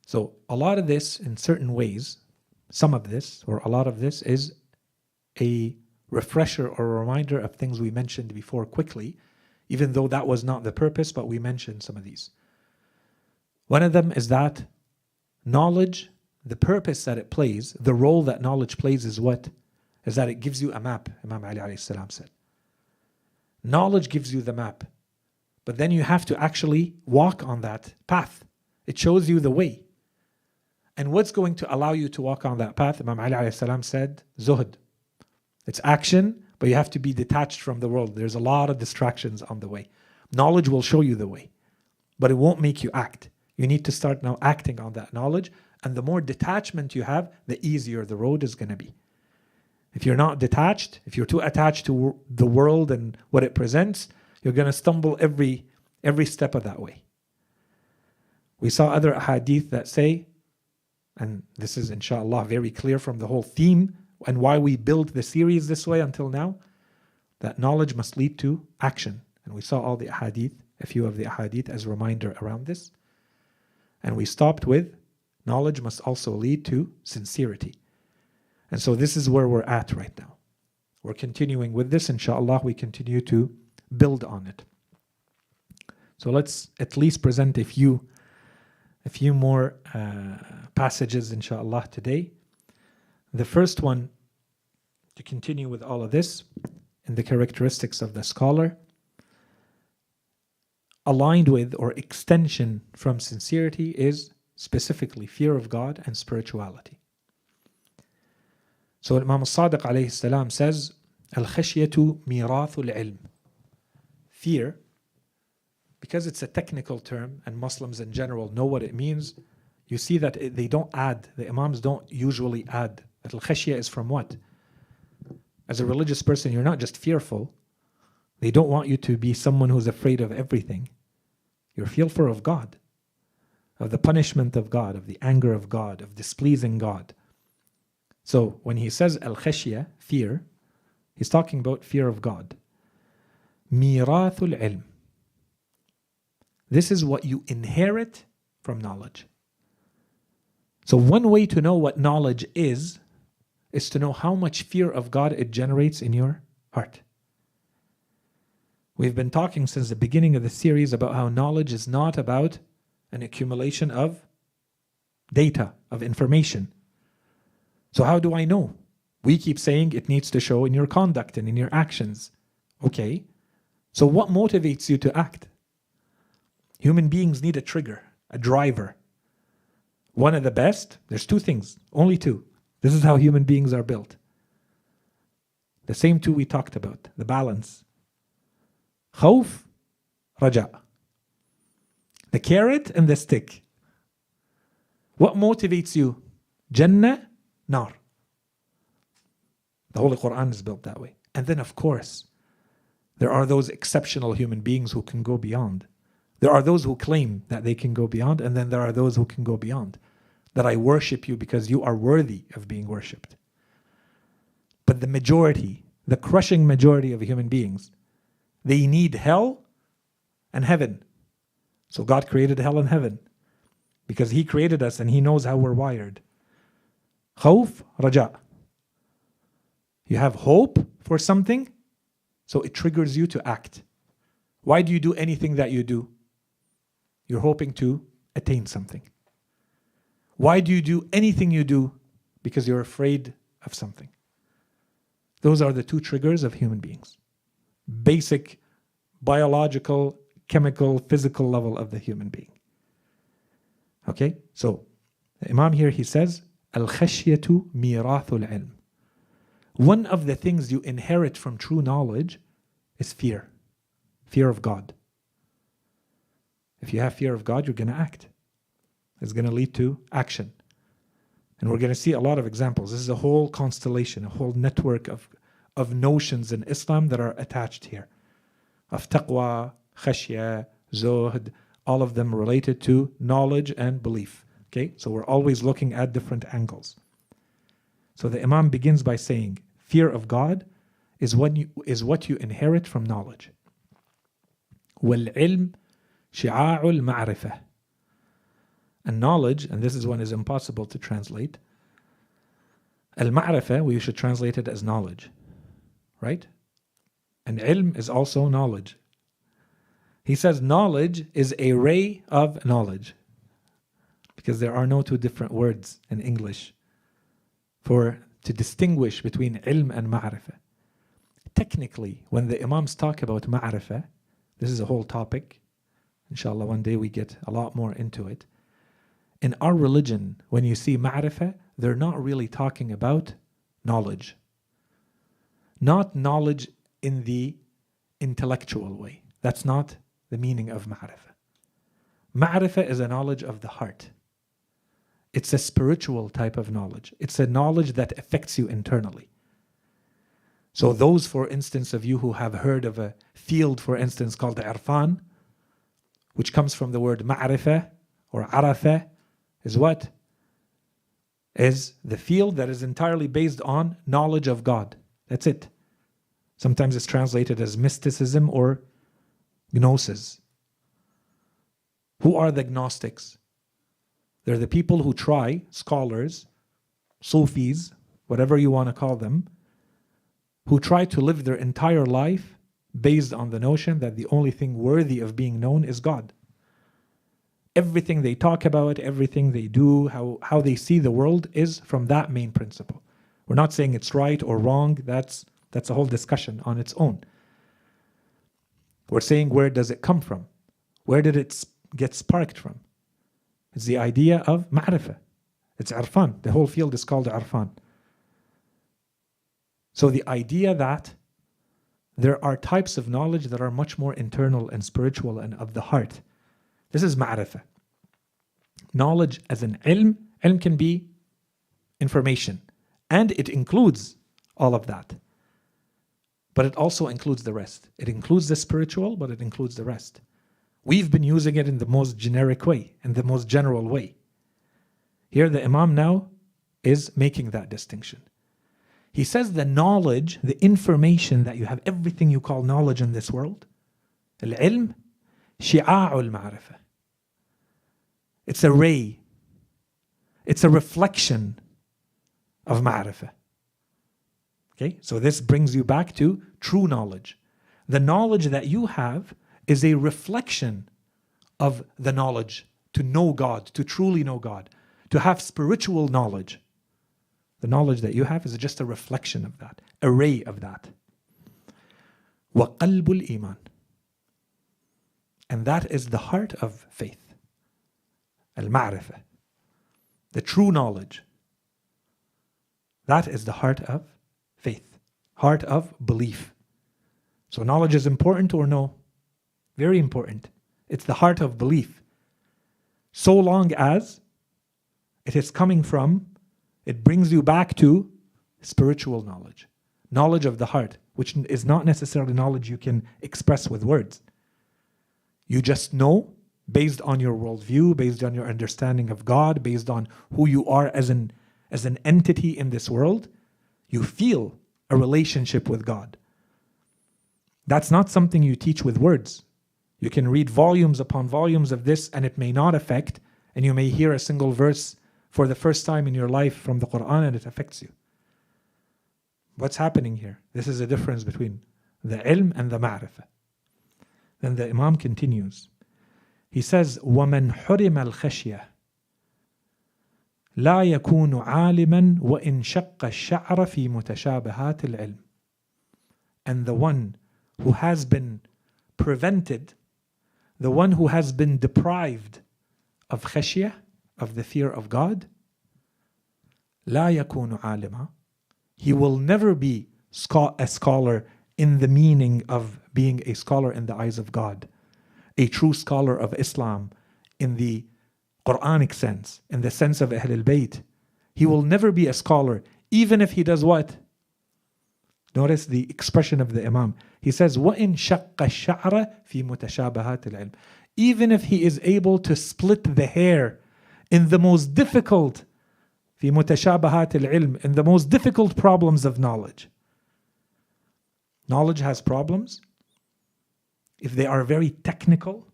So a lot of this, in certain ways, some of this, or a lot of this, is a refresher or a reminder of things we mentioned before quickly, even though that was not the purpose, but we mentioned some of these. One of them is that knowledge, the purpose that it plays, the role that knowledge plays is what? Is that it gives you a map, Imam Ali alayhi salam said. Knowledge gives you the map, but then you have to actually walk on that path. It shows you the way. And what's going to allow you to walk on that path? Imam Ali alayhi salam said, zuhd. It's action, but you have to be detached from the world. There's a lot of distractions on the way. Knowledge will show you the way, but it won't make you act. You need to start now acting on that knowledge, and the more detachment you have, the easier the road is going to be. If you're not detached, if you're too attached to the world and what it presents, you're going to stumble every step of that way. We saw other hadith that say, and this is inshallah very clear from the whole theme and why we build the series this way until now, that knowledge must lead to action. And we saw all the hadith, a few of the hadith as a reminder around this. And we stopped with, knowledge must also lead to sincerity. And so this is where we're at right now. We're continuing with this, inshallah, we continue to build on it. So let's at least present a few more passages, inshallah, today. The first one, to continue with all of this, in the characteristics of the scholar, aligned with or extension from sincerity is specifically fear of God and spirituality. So Imam al-Sadiq alayhi salam says, al-khashyatu mirathul ilm. Fear, because it's a technical term and Muslims in general know what it means, you see that they don't add, the Imams don't usually add. Al-khashya is from what? As a religious person, you're not just fearful. They don't want you to be someone who's afraid of everything. You're fearful of God, of the punishment of God, of the anger of God, of displeasing God. So when he says al-khashya, fear, he's talking about fear of God. Mirathul ilm. This is what you inherit from knowledge. So one way to know what knowledge is to know how much fear of God it generates in your heart. We've been talking since the beginning of the series about how knowledge is not about an accumulation of data, of information. So how do I know? We keep saying it needs to show in your conduct and in your actions. Okay, so what motivates you to act? Human beings need a trigger, a driver. One of the best, there's two things, only two. This is how human beings are built. The same two we talked about, the balance. Khawf, raja. The carrot and the stick. What motivates you? Jannah, nar. The Holy Quran is built that way. And then of course, there are those exceptional human beings who can go beyond. There are those who claim that they can go beyond, and then there are those who can go beyond. That I worship you because you are worthy of being worshipped. But the majority, the crushing majority of human beings, they need hell and heaven. So God created hell and heaven because He created us and He knows how we're wired. Khawf, raja. You have hope for something, so it triggers you to act. Why do you do anything that you do? You're hoping to attain something. Why do you do anything you do? Because you're afraid of something. Those are the two triggers of human beings. Basic biological, chemical, physical level of the human being. Okay, so the Imam here, he says, al-khashyatu mirathul ilm. One of the things you inherit from true knowledge is fear. Fear of God. If you have fear of God, you're going to act. It's going to lead to action. And we're going to see a lot of examples. This is a whole constellation, a whole network of notions in Islam that are attached here. Of taqwa, khashya, zuhd, all of them related to knowledge and belief. Okay, so we're always looking at different angles. So the Imam begins by saying, fear of God is what you inherit from knowledge. وَالْعِلْمِ شِعَاعُ الْمَعْرِفَةِ. And knowledge, and this is one is impossible to translate. Al-ma'rifah, we should translate it as knowledge. right? And ilm is also knowledge. He says knowledge is a ray of knowledge, because there are no two different words in English to distinguish between ilm and ma'rifah. Technically, when the Imams talk about ma'rifah, this is a whole topic. Inshallah, one day we get a lot more into it. In our religion, when you see ma'rifah, they're not really talking about knowledge. Not knowledge in the intellectual way. That's not the meaning of ma'rifah. Ma'rifah is a knowledge of the heart. It's a spiritual type of knowledge. It's a knowledge that affects you internally. So those, for instance, of you who have heard of a field, for instance, called irfan, which comes from the word ma'rifah or arafah, is what? Is the field that is entirely based on knowledge of God. That's it. Sometimes it's translated as mysticism or gnosis. Who are the Gnostics? They're the people who try, scholars, Sufis, whatever you want to call them, who try to live their entire life based on the notion that the only thing worthy of being known is God. Everything they talk about, everything they do, how they see the world is from that main principle. We're not saying it's right or wrong. That's a whole discussion on its own. We're saying, where does it come from? Where did it get sparked from? It's the idea of ma'rifah. It's irfan. The whole field is called irfan. So the idea that there are types of knowledge that are much more internal and spiritual and of the heart. This is ma'rifah. Knowledge as an ilm. Ilm can be information. And it includes all of that. But it also includes the rest. It includes the spiritual, but it includes the rest. We've been using it in the most generic way, in the most general way. Here the Imam now is making that distinction. He says the knowledge, the information that you have, everything you call knowledge in this world, al-ilm, shi'a'ul ma'rifah. It's a ray. It's a reflection of ma'rifah. Okay, so this brings you back to true knowledge. The knowledge that you have is a reflection of the knowledge to know God, to truly know God, to have spiritual knowledge. The knowledge that you have is just a reflection of that, a ray of that. وَقَلْبُ الْإِيمَانِ. And that is the heart of faith. Al-ma'rifah. The true knowledge. That is the heart of faith. Heart of belief. So knowledge is important or no? Very important. It's the heart of belief. So long as it is coming from, it brings you back to spiritual knowledge. Knowledge of the heart, which is not necessarily knowledge you can express with words. You just know based on your worldview, based on your understanding of God, based on who you are as an entity in this world, you feel a relationship with God. That's not something you teach with words. You can read volumes upon volumes of this and it may not affect, and you may hear a single verse for the first time in your life from the Quran and it affects you. What's happening here? This is a difference between the ilm and the ma'rifah. Then the Imam continues. He says, وَمَنْ حُرِمَ الْخَشْيَةِ لَا يَكُونُ عَالِمًا وَإِنْ شَقَّ الشَّعْرَ فِي مُتَشَابِهَاتِ الْعِلْمِ. And the one who has been prevented, the one who has been deprived of khashiyah, of the fear of God, لا يكون عالما. He will never be a scholar in the meaning of being a scholar in the eyes of God, a true scholar of Islam in the Quranic sense, in the sense of Ahlul Bayt. He will never be a scholar, even if he does what? Notice the expression of the Imam. He says, وَإِن شَقَّ الشَّعْرَ فِي مُتَشَابَهَاتِ الْعِلْمِ. Even if he is able to split the hair in the most difficult, في متشابهات العلم, in the most difficult problems of knowledge. Knowledge has problems. If they are very technical,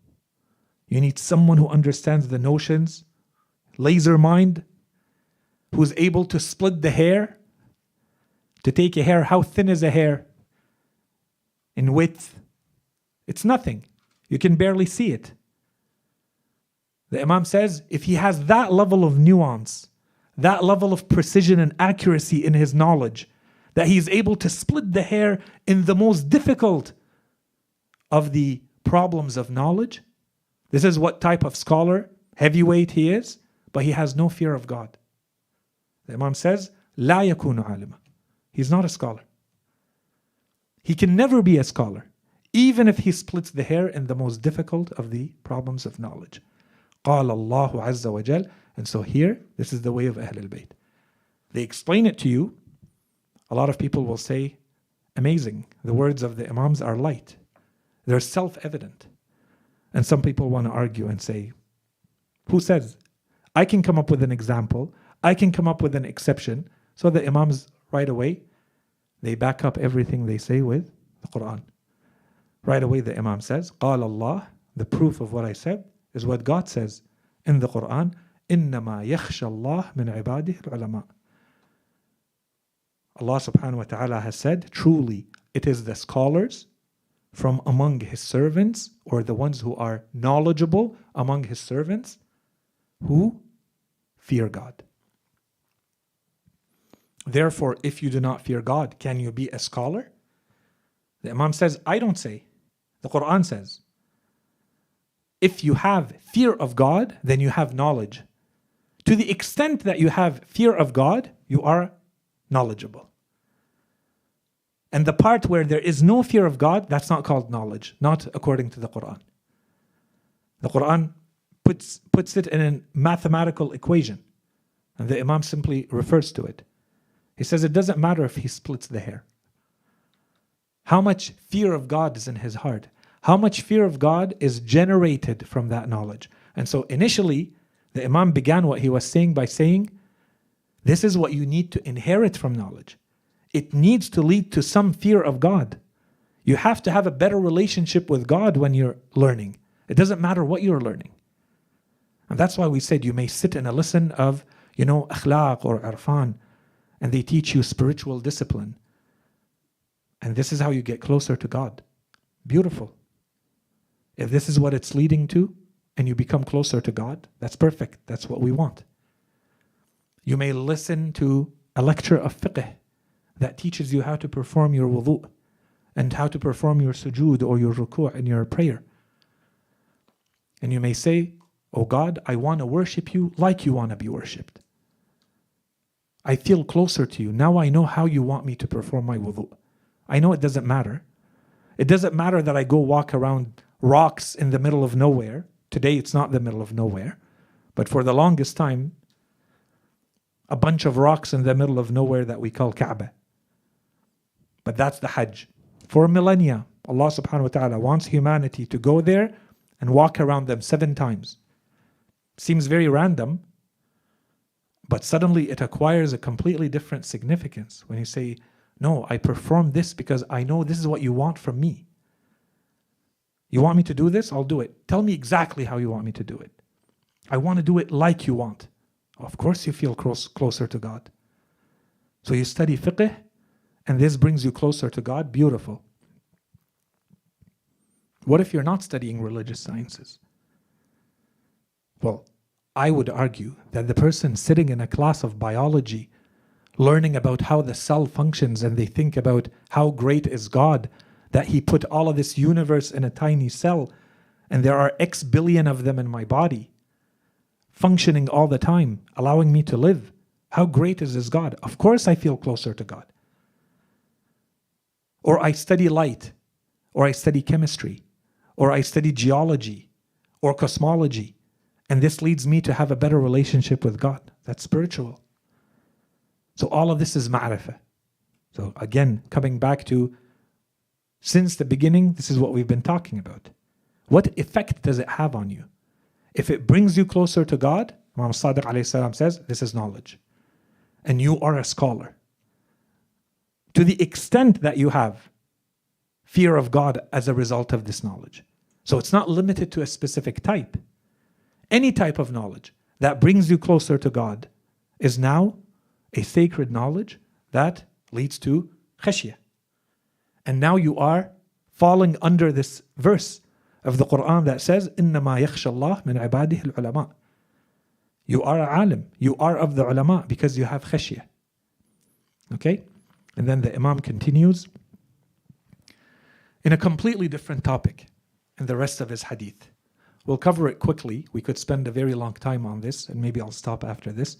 you need someone who understands the notions, laser mind, who's able to split the hair, to take a hair, how thin is a hair? in width. It's nothing. You can barely see it. The Imam says if he has that level of nuance, that level of precision and accuracy in his knowledge, that he is able to split the hair in the most difficult of the problems of knowledge, this is what type of scholar, heavyweight he is, but he has no fear of God. The Imam says, لا يكون عالما. He's not a scholar. He can never be a scholar, even if he splits the hair in the most difficult of the problems of knowledge. قال الله عز وجل. And so here, this is the way of Ahl al-Bayt. They explain it to you. A lot of people will say, amazing, the words of the Imams are light. They're self-evident. And some people want to argue and say, who says? I can come up with an example. I can come up with an exception. So the Imams right away, they back up everything they say with the Quran. Right away the Imam says, قال Allah, the proof of what I said is what God says in the Quran, إِنَّمَا يَخْشَى اللَّهِ مِنْ عِبَادِهِ الْعُلَمَاءِ. Allah subhanahu wa ta'ala has said, truly it is the scholars from among his servants, or the ones who are knowledgeable among his servants, who fear God. Therefore, if you do not fear God, can you be a scholar? The Imam says, I don't say. The Quran says, if you have fear of God, then you have knowledge. To the extent that you have fear of God, you are knowledgeable. And the part where there is no fear of God, that's not called knowledge, not according to the Quran. The Quran puts it in a mathematical equation, and the Imam simply refers to it. He says it doesn't matter if he splits the hair. How much fear of God is in his heart? How much fear of God is generated from that knowledge? And so initially, the Imam began what he was saying by saying, this is what you need to inherit from knowledge. It needs to lead to some fear of God. You have to have a better relationship with God when you're learning. It doesn't matter what you're learning. And that's why we said you may sit in a lesson of, akhlaq or irfan, and they teach you spiritual discipline. And this is how you get closer to God. Beautiful. If this is what it's leading to, and you become closer to God, that's perfect. That's what we want. You may listen to a lecture of fiqh that teaches you how to perform your wudu and how to perform your sujood or your ruku' in your prayer. And you may say, oh God, I want to worship you like you want to be worshipped. I feel closer to you. Now I know how you want me to perform my wudu. I know it doesn't matter. It doesn't matter that I go walk around rocks in the middle of nowhere. Today it's not the middle of nowhere. But for the longest time, a bunch of rocks in the middle of nowhere that we call Kaaba. But that's the Hajj. For millennia, Allah subhanahu wa ta'ala wants humanity to go there and walk around them 7 times. Seems very random, but suddenly it acquires a completely different significance when you say, no, I perform this because I know this is what you want from me. You want me to do this? I'll do it. Tell me exactly how you want me to do it. I want to do it like you want. Of course you feel closer to God. So you study fiqh, and this brings you closer to God. Beautiful. What if you're not studying religious sciences? Well, I would argue that the person sitting in a class of biology, learning about how the cell functions, and they think about how great is God, that he put all of this universe in a tiny cell, and there are X billion of them in my body, functioning all the time, allowing me to live. How great is this God? Of course I feel closer to God. Or I study light, or I study chemistry, or I study geology, or cosmology, and this leads me to have a better relationship with God. That's spiritual. So all of this is ma'rifah. So again, coming back to, since the beginning, this is what we've been talking about. What effect does it have on you? If it brings you closer to God, Imam Sadiq alayhi salam says, this is knowledge. And you are a scholar. To the extent that you have fear of God as a result of this knowledge. So it's not limited to a specific type. Any type of knowledge that brings you closer to God is now a sacred knowledge that leads to khashiyah. And now you are falling under this verse of the Quran that says, إِنَّمَا يَخْشَى اللَّهِ مِنْ عِبَادِهِ الْعُلَمَاءِ. You are a alim. You are of the ulama because you have khashiyah. Okay? And then the Imam continues in a completely different topic in the rest of his hadith. We'll cover it quickly. We could spend a very long time on this, and maybe I'll stop after this.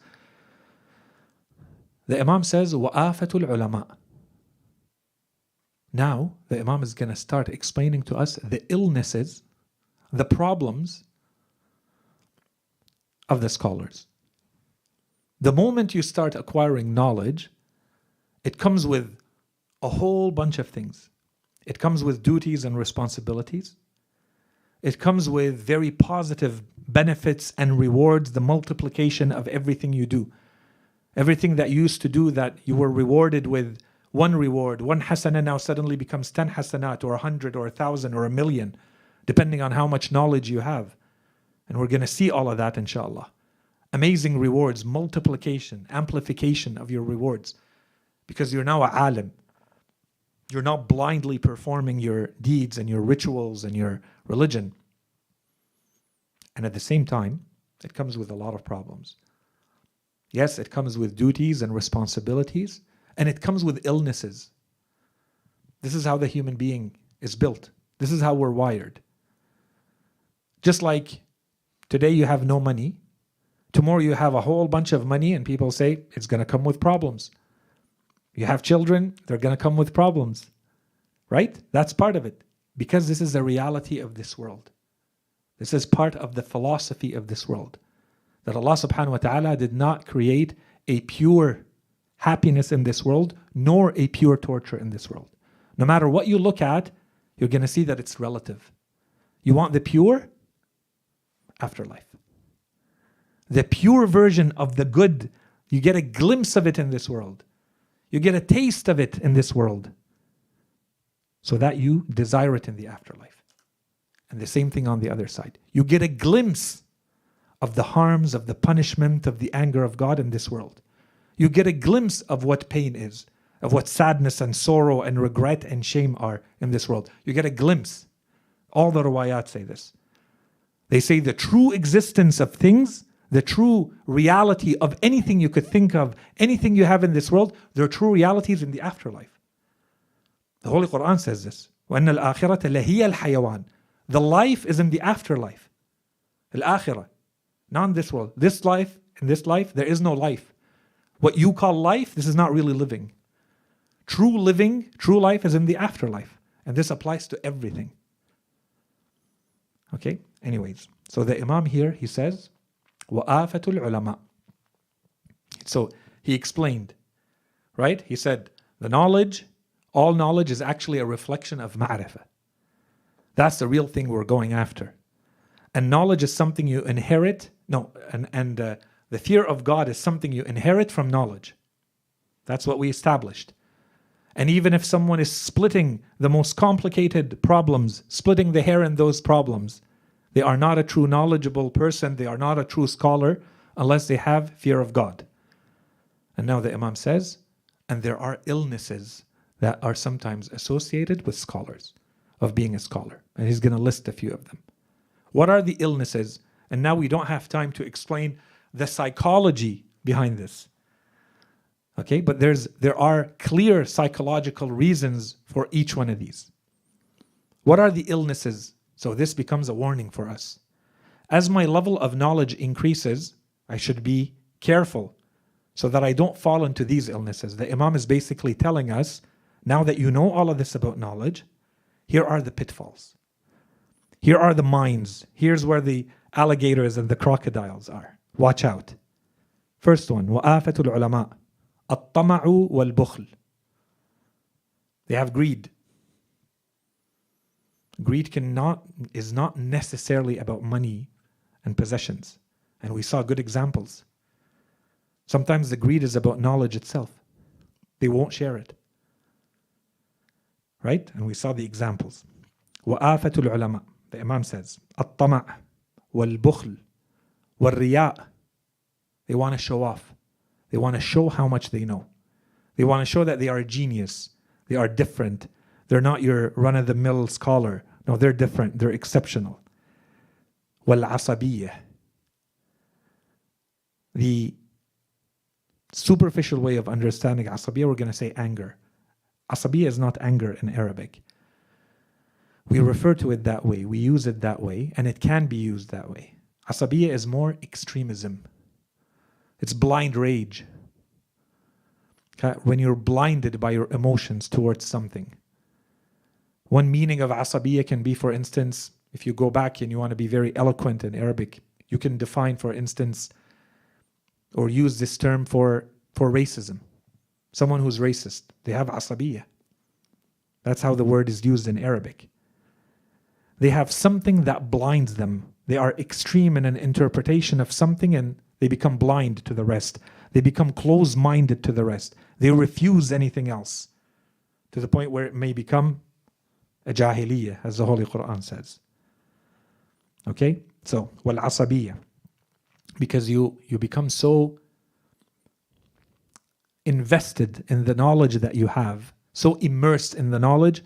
The Imam says, وَآفَةُ الْعُلَمَاءِ. Now, the Imam is going to start explaining to us the illnesses, the problems of the scholars. The moment you start acquiring knowledge, it comes with a whole bunch of things. It comes with duties and responsibilities. It comes with very positive benefits and rewards, the multiplication of everything you do. Everything that you used to do that you were rewarded with one reward, one hasanah now suddenly becomes 10 hasanat or 100 or 1,000 or 1,000,000, depending on how much knowledge you have. And we're going to see all of that inshallah. Amazing rewards, multiplication, amplification of your rewards. Because you're now a alim. You're not blindly performing your deeds and your rituals and your religion. And at the same time, it comes with a lot of problems. Yes, it comes with duties and responsibilities, and it comes with illnesses. This is how the human being is built. This is how we're wired. Just like today you have no money, tomorrow you have a whole bunch of money and people say it's going to come with problems. You have children, they're going to come with problems. Right? That's part of it. Because this is the reality of this world. This is part of the philosophy of this world. That Allah subhanahu wa ta'ala did not create a pure happiness in this world, nor a pure torture in this world. No matter what you look at, you're going to see that it's relative. You want the pure? Afterlife. The pure version of the good, you get a glimpse of it in this world. You get a taste of it in this world. So that you desire it in the afterlife. And the same thing on the other side. You get a glimpse of the harms, of the punishment, of the anger of God in this world. You get a glimpse of what pain is, of what sadness and sorrow and regret and shame are in this world. You get a glimpse. All the riwayat say this. They say the true existence of things, the true reality of anything you could think of, anything you have in this world, their true realities in the afterlife. The Holy Quran says this. وَأَنَّ الْآخِرَةَ لَهِيَ الْحَيَوَانِ. The life is in the afterlife. Al-akhirah. Not in this world. This life, in this life, there is no life. What you call life, this is not really living. True living, true life is in the afterlife. And this applies to everything. Okay? Anyways. So the Imam here, he says, وَآفَةُ الْعُلَمَاءِ. So he explained, right? He said, the knowledge, all knowledge is actually a reflection of ma'rifah. That's the real thing we're going after. And knowledge is something you inherit. The fear of God is something you inherit from knowledge. That's what we established. And even if someone is splitting the most complicated problems, splitting the hair in those problems, they are not a true knowledgeable person, they are not a true scholar unless they have fear of God. And now the Imam says, and there are illnesses that are sometimes associated with scholars, of being a scholar. And he's going to list a few of them. What are the illnesses? And now we don't have time to explain the psychology behind this. Okay, but there are clear psychological reasons for each one of these. What are the illnesses? So this becomes a warning for us. As my level of knowledge increases, I should be careful so that I don't fall into these illnesses. The Imam is basically telling us, now that you know all of this about knowledge, here are the pitfalls. Here are the mines. Here's where the alligators and the crocodiles are. Watch out. First one, وَآفَةُ الْعُلَمَاءِ الطَّمَعُ وَالْبُخْلِ. They have greed. Greed is not necessarily about money and possessions. And we saw good examples. Sometimes the greed is about knowledge itself. They won't share it. Right? And we saw the examples. وَآفَةُ الْعُلَمَاءِ. The Imam says, الطَّمَعُ وَالْبُخْلِ وَالرِّيَاءِ. They want to show off. They want to show how much they know. They want to show that they are a genius. They are different. They're not your run-of-the-mill scholar. No, they're different. They're exceptional. والعصبية. The superficial way of understanding عصبية, we're going to say anger. عصبية is not anger in Arabic. We refer to it that way. We use it that way, and it can be used that way. عصبية is more extremism. It's blind rage. Okay? When you're blinded by your emotions towards something. One meaning of عصبية can be, for instance, if you go back and you want to be very eloquent in Arabic, you can define, for instance, or use this term for racism. Someone who's racist, they have عصبية. That's how the word is used in Arabic. They have something that blinds them. They are extreme in an interpretation of something and they become blind to the rest. They become close-minded to the rest. They refuse anything else to the point where it may become a jahiliyyah, as the Holy Quran says. Okay? So, wal-asabiyya. Because you become so invested in the knowledge that you have, so immersed in the knowledge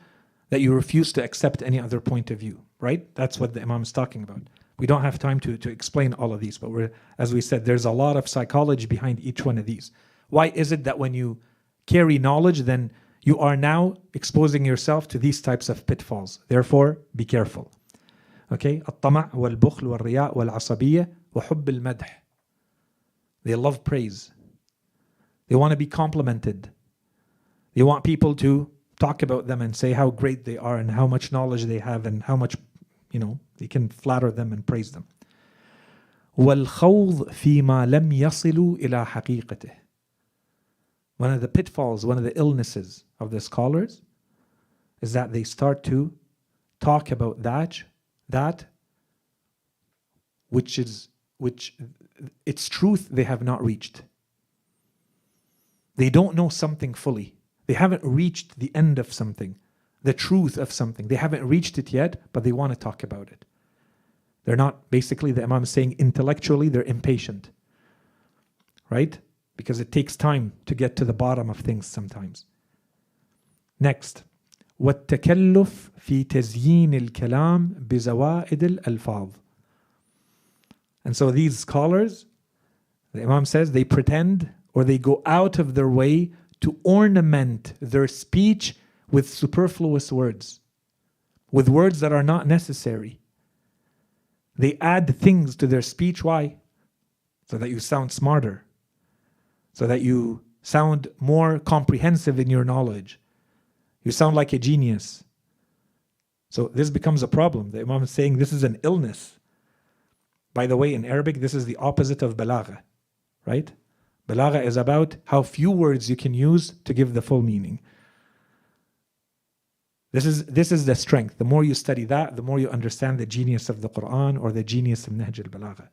that you refuse to accept any other point of view, right? That's what the Imam is talking about. We don't have time to explain all of these, but as we said, there's a lot of psychology behind each one of these. Why is it that when you carry knowledge, then you are now exposing yourself to these types of pitfalls? Therefore, be careful. Okay? الطمع والبخل والرياء والعصبية وحب المدح. They love praise. They want to be complimented. They want people to talk about them and say how great they are and how much knowledge they have and how much, they can flatter them and praise them. وَالْخَوْض فِيمَا لَمْ يَصِلُوا إِلَى حَقِيقَتِهِ. One of the pitfalls, one of the illnesses of the scholars is that they start to talk about that which its truth they have not reached. They don't know something fully. They haven't reached the end of something, the truth of something. They haven't reached it yet, but they want to talk about it. They're not, basically, the Imam is saying intellectually, they're impatient. Right? Because it takes time to get to the bottom of things sometimes. Next. والتكلف في تزيين الكلام بزوائد الألفاظ. And so these scholars, the Imam says, they pretend or they go out of their way to ornament their speech with superfluous words, with words that are not necessary. They add things to their speech. Why? So that you sound smarter, so that you sound more comprehensive in your knowledge. You sound like a genius. So this becomes a problem. The Imam is saying this is an illness. By the way, in Arabic, this is the opposite of balagha, right? Balagha is about how few words you can use to give the full meaning. This is the strength. The more you study that, the more you understand the genius of the Quran or the genius of Nahj al-Balagha.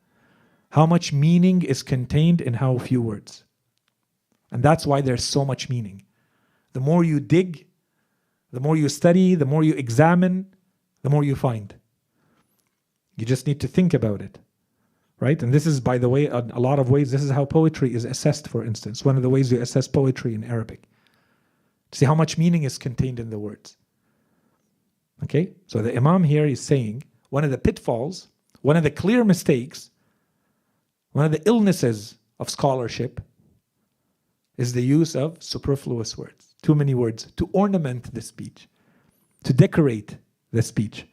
How much meaning is contained in how few words. And that's why there's so much meaning. The more you dig, the more you study, the more you examine, the more you find. You just need to think about it. Right? And this is, by the way, in a lot of ways, this is how poetry is assessed, for instance. One of the ways you assess poetry in Arabic. See how much meaning is contained in the words. Okay? So the Imam here is saying, one of the pitfalls, one of the clear mistakes, one of the illnesses of scholarship is the use of superfluous words. Too many words to ornament the speech, to decorate the speech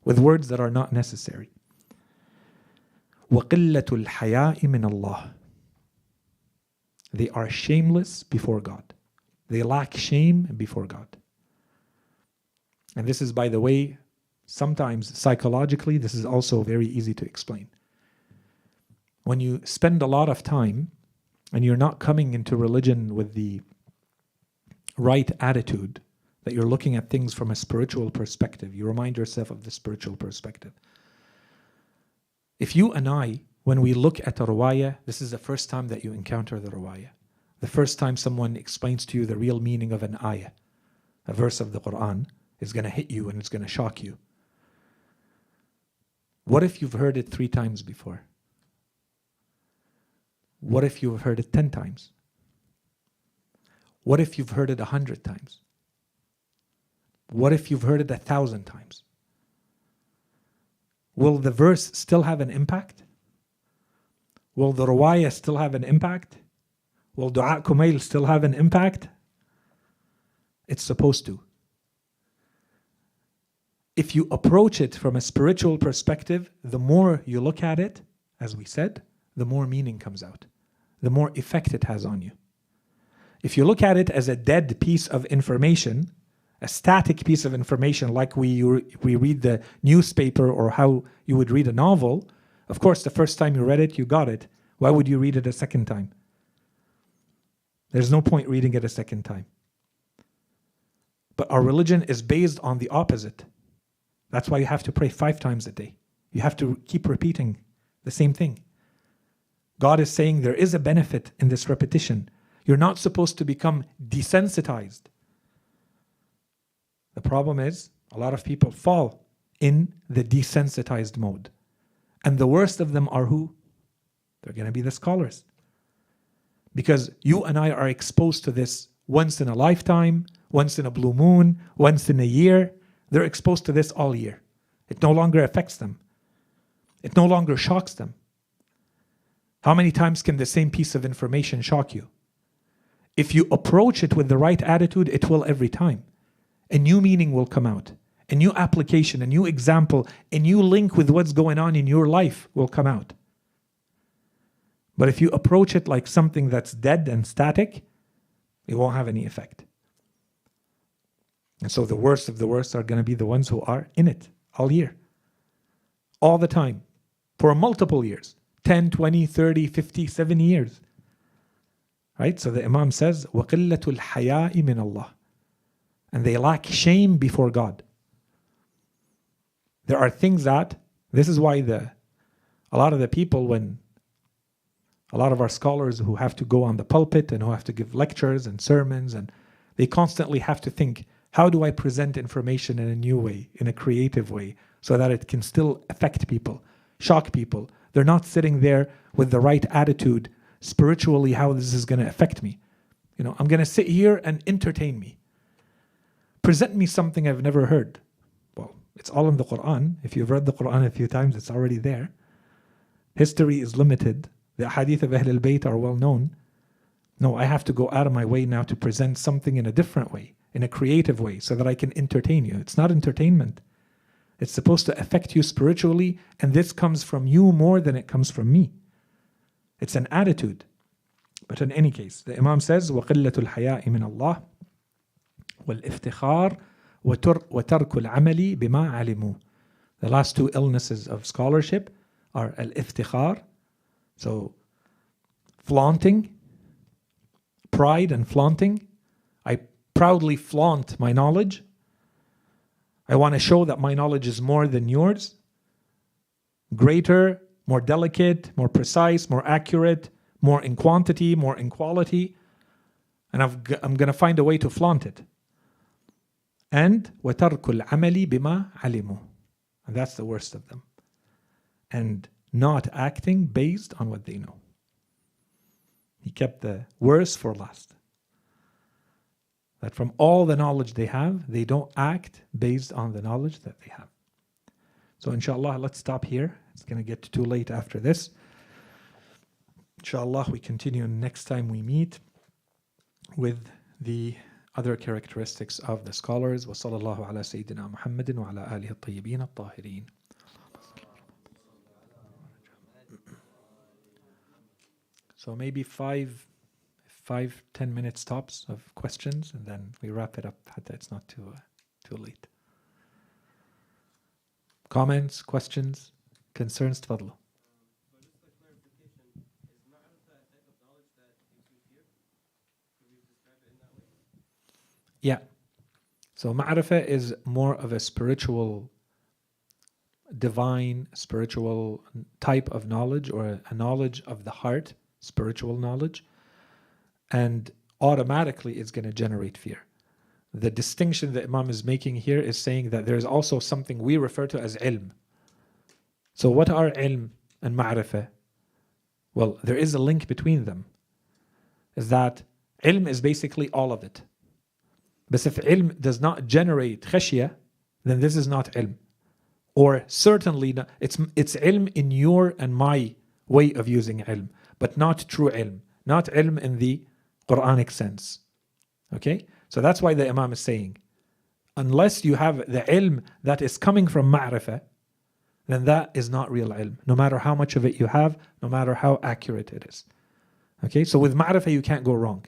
with words that are not necessary. وَقِلَّةُ الْحَيَاءِ مِنَ اللَّهِ. They are shameless before God. They lack shame before God. And this is, by the way, sometimes psychologically, this is also very easy to explain. When you spend a lot of time and you're not coming into religion with the right attitude, that you're looking at things from a spiritual perspective, you remind yourself of the spiritual perspective. If you and I, when we look at a ruwayah, this is the first time that you encounter the ruwayah. The first time someone explains to you the real meaning of an ayah, a verse of the Quran, is going to hit you and it's going to shock you. What if you've heard it 3 times before? What if you've heard it 10 times? What if you've heard it 100 times? What if you've heard it 1,000 times? Will the verse still have an impact? Will the ruwayah still have an impact? Will Dua Kumail still have an impact? It's supposed to. If you approach it from a spiritual perspective, the more you look at it, as we said, the more meaning comes out, the more effect it has on you. If you look at it as a dead piece of information, a static piece of information, like we read the newspaper or how you would read a novel, of course, the first time you read it, you got it. Why would you read it a second time? There's no point reading it a second time. But our religion is based on the opposite. That's why you have to pray 5 times a day. You have to keep repeating the same thing. God is saying there is a benefit in this repetition. You're not supposed to become desensitized. The problem is, a lot of people fall in the desensitized mode. And the worst of them are who? They're going to be the scholars. Because you and I are exposed to this once in a lifetime, once in a blue moon, once in a year. They're exposed to this all year. It no longer affects them. It no longer shocks them. How many times can the same piece of information shock you? If you approach it with the right attitude, it will every time. A new meaning will come out. A new application, a new example, a new link with what's going on in your life will come out. But if you approach it like something that's dead and static, it won't have any effect. And so the worst of the worst are going to be the ones who are in it all year, all the time, for multiple years, 10, 20, 30, 50, 70 years. Right? So the Imam says, وَقِلَّةُ الْحَيَاءِ مِنَ اللَّهِ. And they lack shame before God. There are things that, this is why a lot of the people, when a lot of our scholars who have to go on the pulpit and who have to give lectures and sermons, and they constantly have to think, how do I present information in a new way, in a creative way, so that it can still affect people, shock people. They're not sitting there with the right attitude, spiritually, how this is going to affect me. I'm going to sit here and entertain me. Present me something I've never heard. Well, it's all in the Quran. If you've read the Quran a few times, it's already there. History is limited. The hadith of Ahl al-Bayt are well known. No, I have to go out of my way now to present something in a different way, in a creative way, so that I can entertain you. It's not entertainment. It's supposed to affect you spiritually, and this comes from you more than it comes from me. It's an attitude. But in any case, the Imam says, وَقِلَّةُ الْحَيَاءِ مِنَ اللَّهِ وَالْإِفْتِخَارِ وَتَرْكُ الْعَمَلِ بِمَا عَلِمُوا. The last 2 illnesses of scholarship are al-iftikhar, so flaunting, pride and flaunting. I proudly flaunt my knowledge. I want to show that my knowledge is more than yours, greater, more delicate, more precise, more accurate, more in quantity, more in quality, and I'm going to find a way to flaunt it. And وَتَرْكُ الْعَمَلِ بِمَا عَلِمُوا. And that's the worst of them. And not acting based on what they know. He kept the worst for last. That from all the knowledge they have, they don't act based on the knowledge that they have. So inshallah, let's stop here. It's going to get too late after this. Inshallah, we continue next time we meet with the other characteristics of the scholars. Wa sallallahu ala Sayyidina Muhammadin wa ala alihi at-tayyibin at-tahirin. So maybe 5-10 minutes tops of questions, and then we wrap it up. It's not too late. Comments, questions, concerns, tafadlu. Yeah. So ma'rifah is more of a spiritual, divine, spiritual type of knowledge, or a knowledge of the heart, spiritual knowledge, and automatically it's going to generate fear. The distinction that Imam is making here is saying that there is also something we refer to as ilm. So what are ilm and ma'rifah? Well, there is a link between them. Is that ilm is basically all of it. But if ilm does not generate khashya, then this is not ilm. Or certainly not, it's ilm in your and my way of using ilm, but not true ilm, not ilm in the Quranic sense. Okay? So that's why the Imam is saying, unless you have the ilm that is coming from ma'rifah, then that is not real ilm, no matter how much of it you have, no matter how accurate it is. Okay? So with ma'rifah you can't go wrong.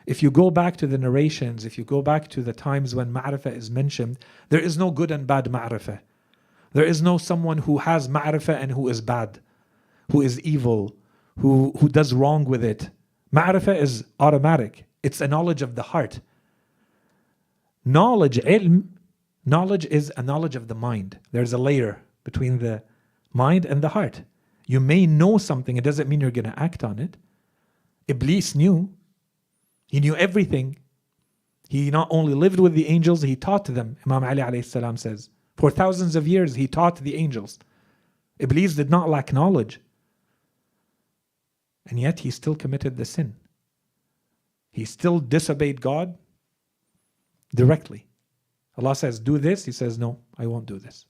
If you go back to the narrations, if you go back to the times when ma'rifah is mentioned, there is no good and bad ma'rifah. There is no someone who has ma'rifah and who is bad, who is evil, who does wrong with it. Ma'rifah is automatic. It's a knowledge of the heart. Knowledge, ilm, knowledge is a knowledge of the mind. There's a layer between the mind and the heart. You may know something, it doesn't mean you're going to act on it. Iblis knew. He knew everything. He not only lived with the angels, he taught them. Imam Ali alayhi salam says, for thousands of years he taught the angels. Iblis did not lack knowledge. And yet he still committed the sin. He still disobeyed God directly. Allah says, do this. He says, no, I won't do this.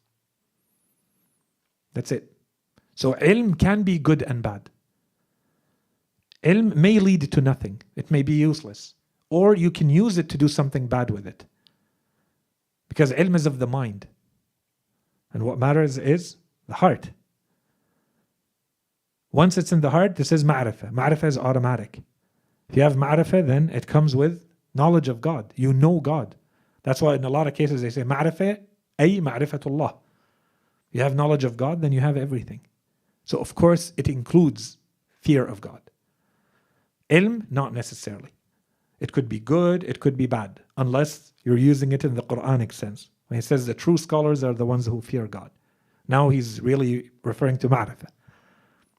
That's it. So ilm can be good and bad. Ilm may lead to nothing. It may be useless. Or you can use it to do something bad with it. Because ilm is of the mind. And what matters is the heart. Once it's in the heart, this is ma'rifah. Ma'rifah is automatic. If you have ma'rifah, then it comes with knowledge of God. You know God. That's why in a lot of cases they say ma'rifah, ay ma'rifatullah. You have knowledge of God, then you have everything. So of course it includes fear of God. Ilm, not necessarily. It could be good, it could be bad, unless you're using it in the Quranic sense. When he says the true scholars are the ones who fear God. Now he's really referring to ma'rifah.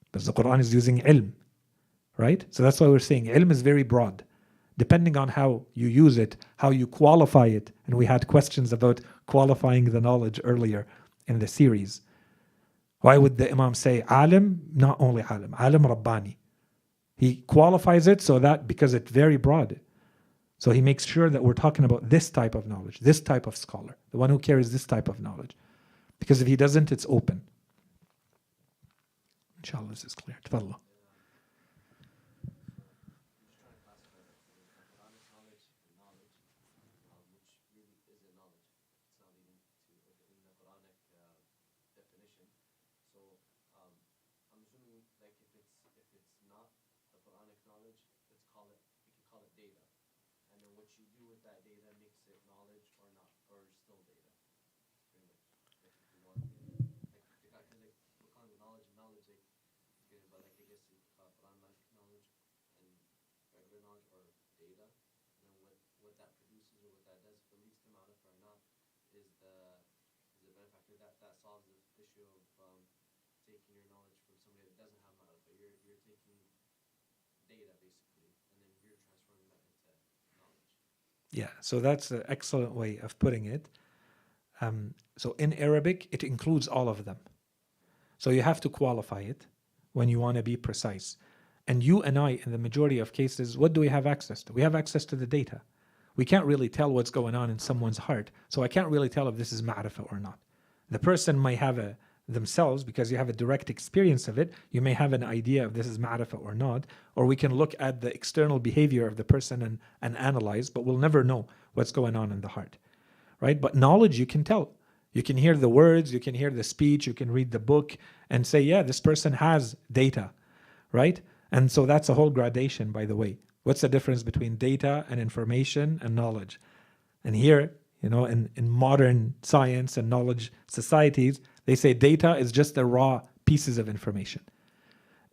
Because the Quran is using ilm. Right? So that's why we're saying ilm is very broad. Depending on how you use it, how you qualify it. And we had questions about qualifying the knowledge earlier in the series. Why would the Imam say alim? Not only alim Rabbani. He qualifies it so that because it's very broad. So he makes sure that we're talking about this type of knowledge, this type of scholar, the one who carries this type of knowledge. Because if he doesn't, it's open. Inshallah, this is clear. Tafadallah. Yeah, so that's an excellent way of putting it. So in Arabic, it includes all of them. So you have to qualify it when you want to be precise. And you and I, in the majority of cases, what do we have access to? We have access to the data. We can't really tell what's going on in someone's heart. So I can't really tell if this is ma'rifah or not. The person might have themselves, because you have a direct experience of it, you may have an idea if this is ma'rifah or not, or we can look at the external behavior of the person and analyze, but we'll never know what's going on in the heart, right? But knowledge, you can tell. You can hear the words, you can hear the speech, you can read the book and say, yeah, this person has data, right? And so that's a whole gradation, by the way. What's the difference between data and information and knowledge? And here, in modern science and knowledge societies, they say data is just the raw pieces of information.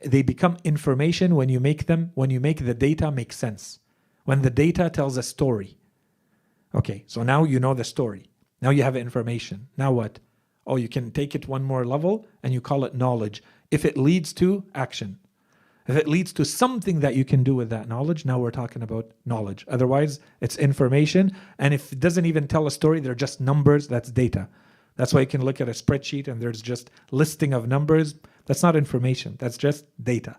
They become information when you make the data make sense. When the data tells a story. Okay, so now you know the story. Now you have information. Now what? Oh, you can take it one more level and you call it knowledge. If it leads to action. If it leads to something that you can do with that knowledge, now we're talking about knowledge. Otherwise, it's information. And if it doesn't even tell a story, they're just numbers, that's data. That's why you can look at a spreadsheet and there's just listing of numbers. That's not information. That's just data,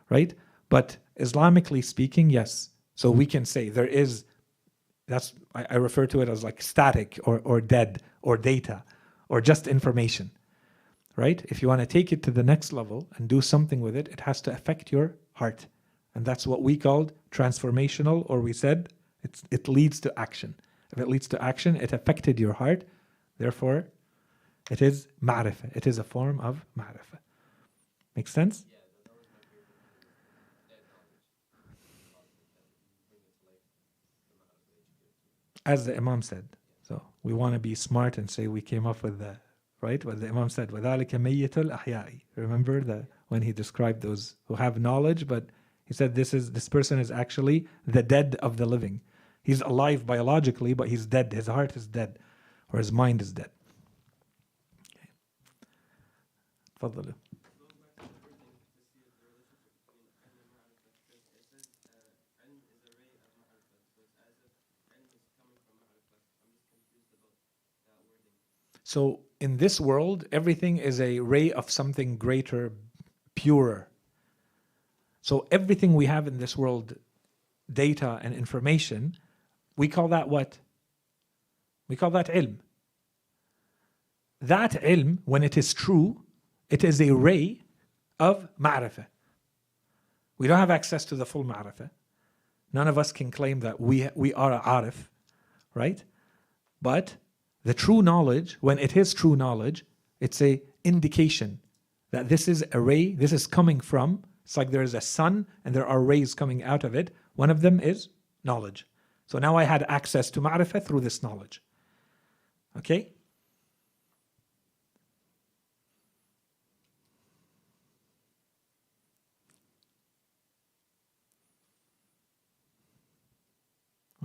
right? But Islamically speaking, yes. So we can say there is I refer to it as like static or dead or data or just information, right? If you want to take it to the next level and do something with it, it has to affect your heart. And that's what we called transformational, or we said it leads to action. If it leads to action, it affected your heart. Therefore, it is ma'rifah. It is a form of ma'rifah. Make sense? As the Imam said. So we want to be smart and say we came up with the, right? What the Imam said, وَذَلِكَ مَيِّتُ الْأَحْيَاءِ. Remember when he described those who have knowledge, but he said this person is actually the dead of the living. He's alive biologically, but he's dead. His heart is dead, or his mind is dead. Okay. تفضلوا. So in this world, everything is a ray of something greater, purer. So everything we have in this world, data and information, we call that what? We call that ilm. That ilm, when it is true, it is a ray of ma'rifah. We don't have access to the full ma'rifah. None of us can claim that we are a arif, right? But the true knowledge, when it is true knowledge, it's a indication that this is a ray, this is coming from, it's like there is a sun and there are rays coming out of it. One of them is knowledge. So now I had access to ma'rifah through this knowledge. Okay?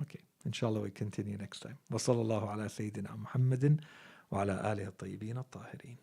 Okay. Inshallah we continue next time. وصلى الله على سيدنا محمد وعلى آله الطيبين الطاهرين.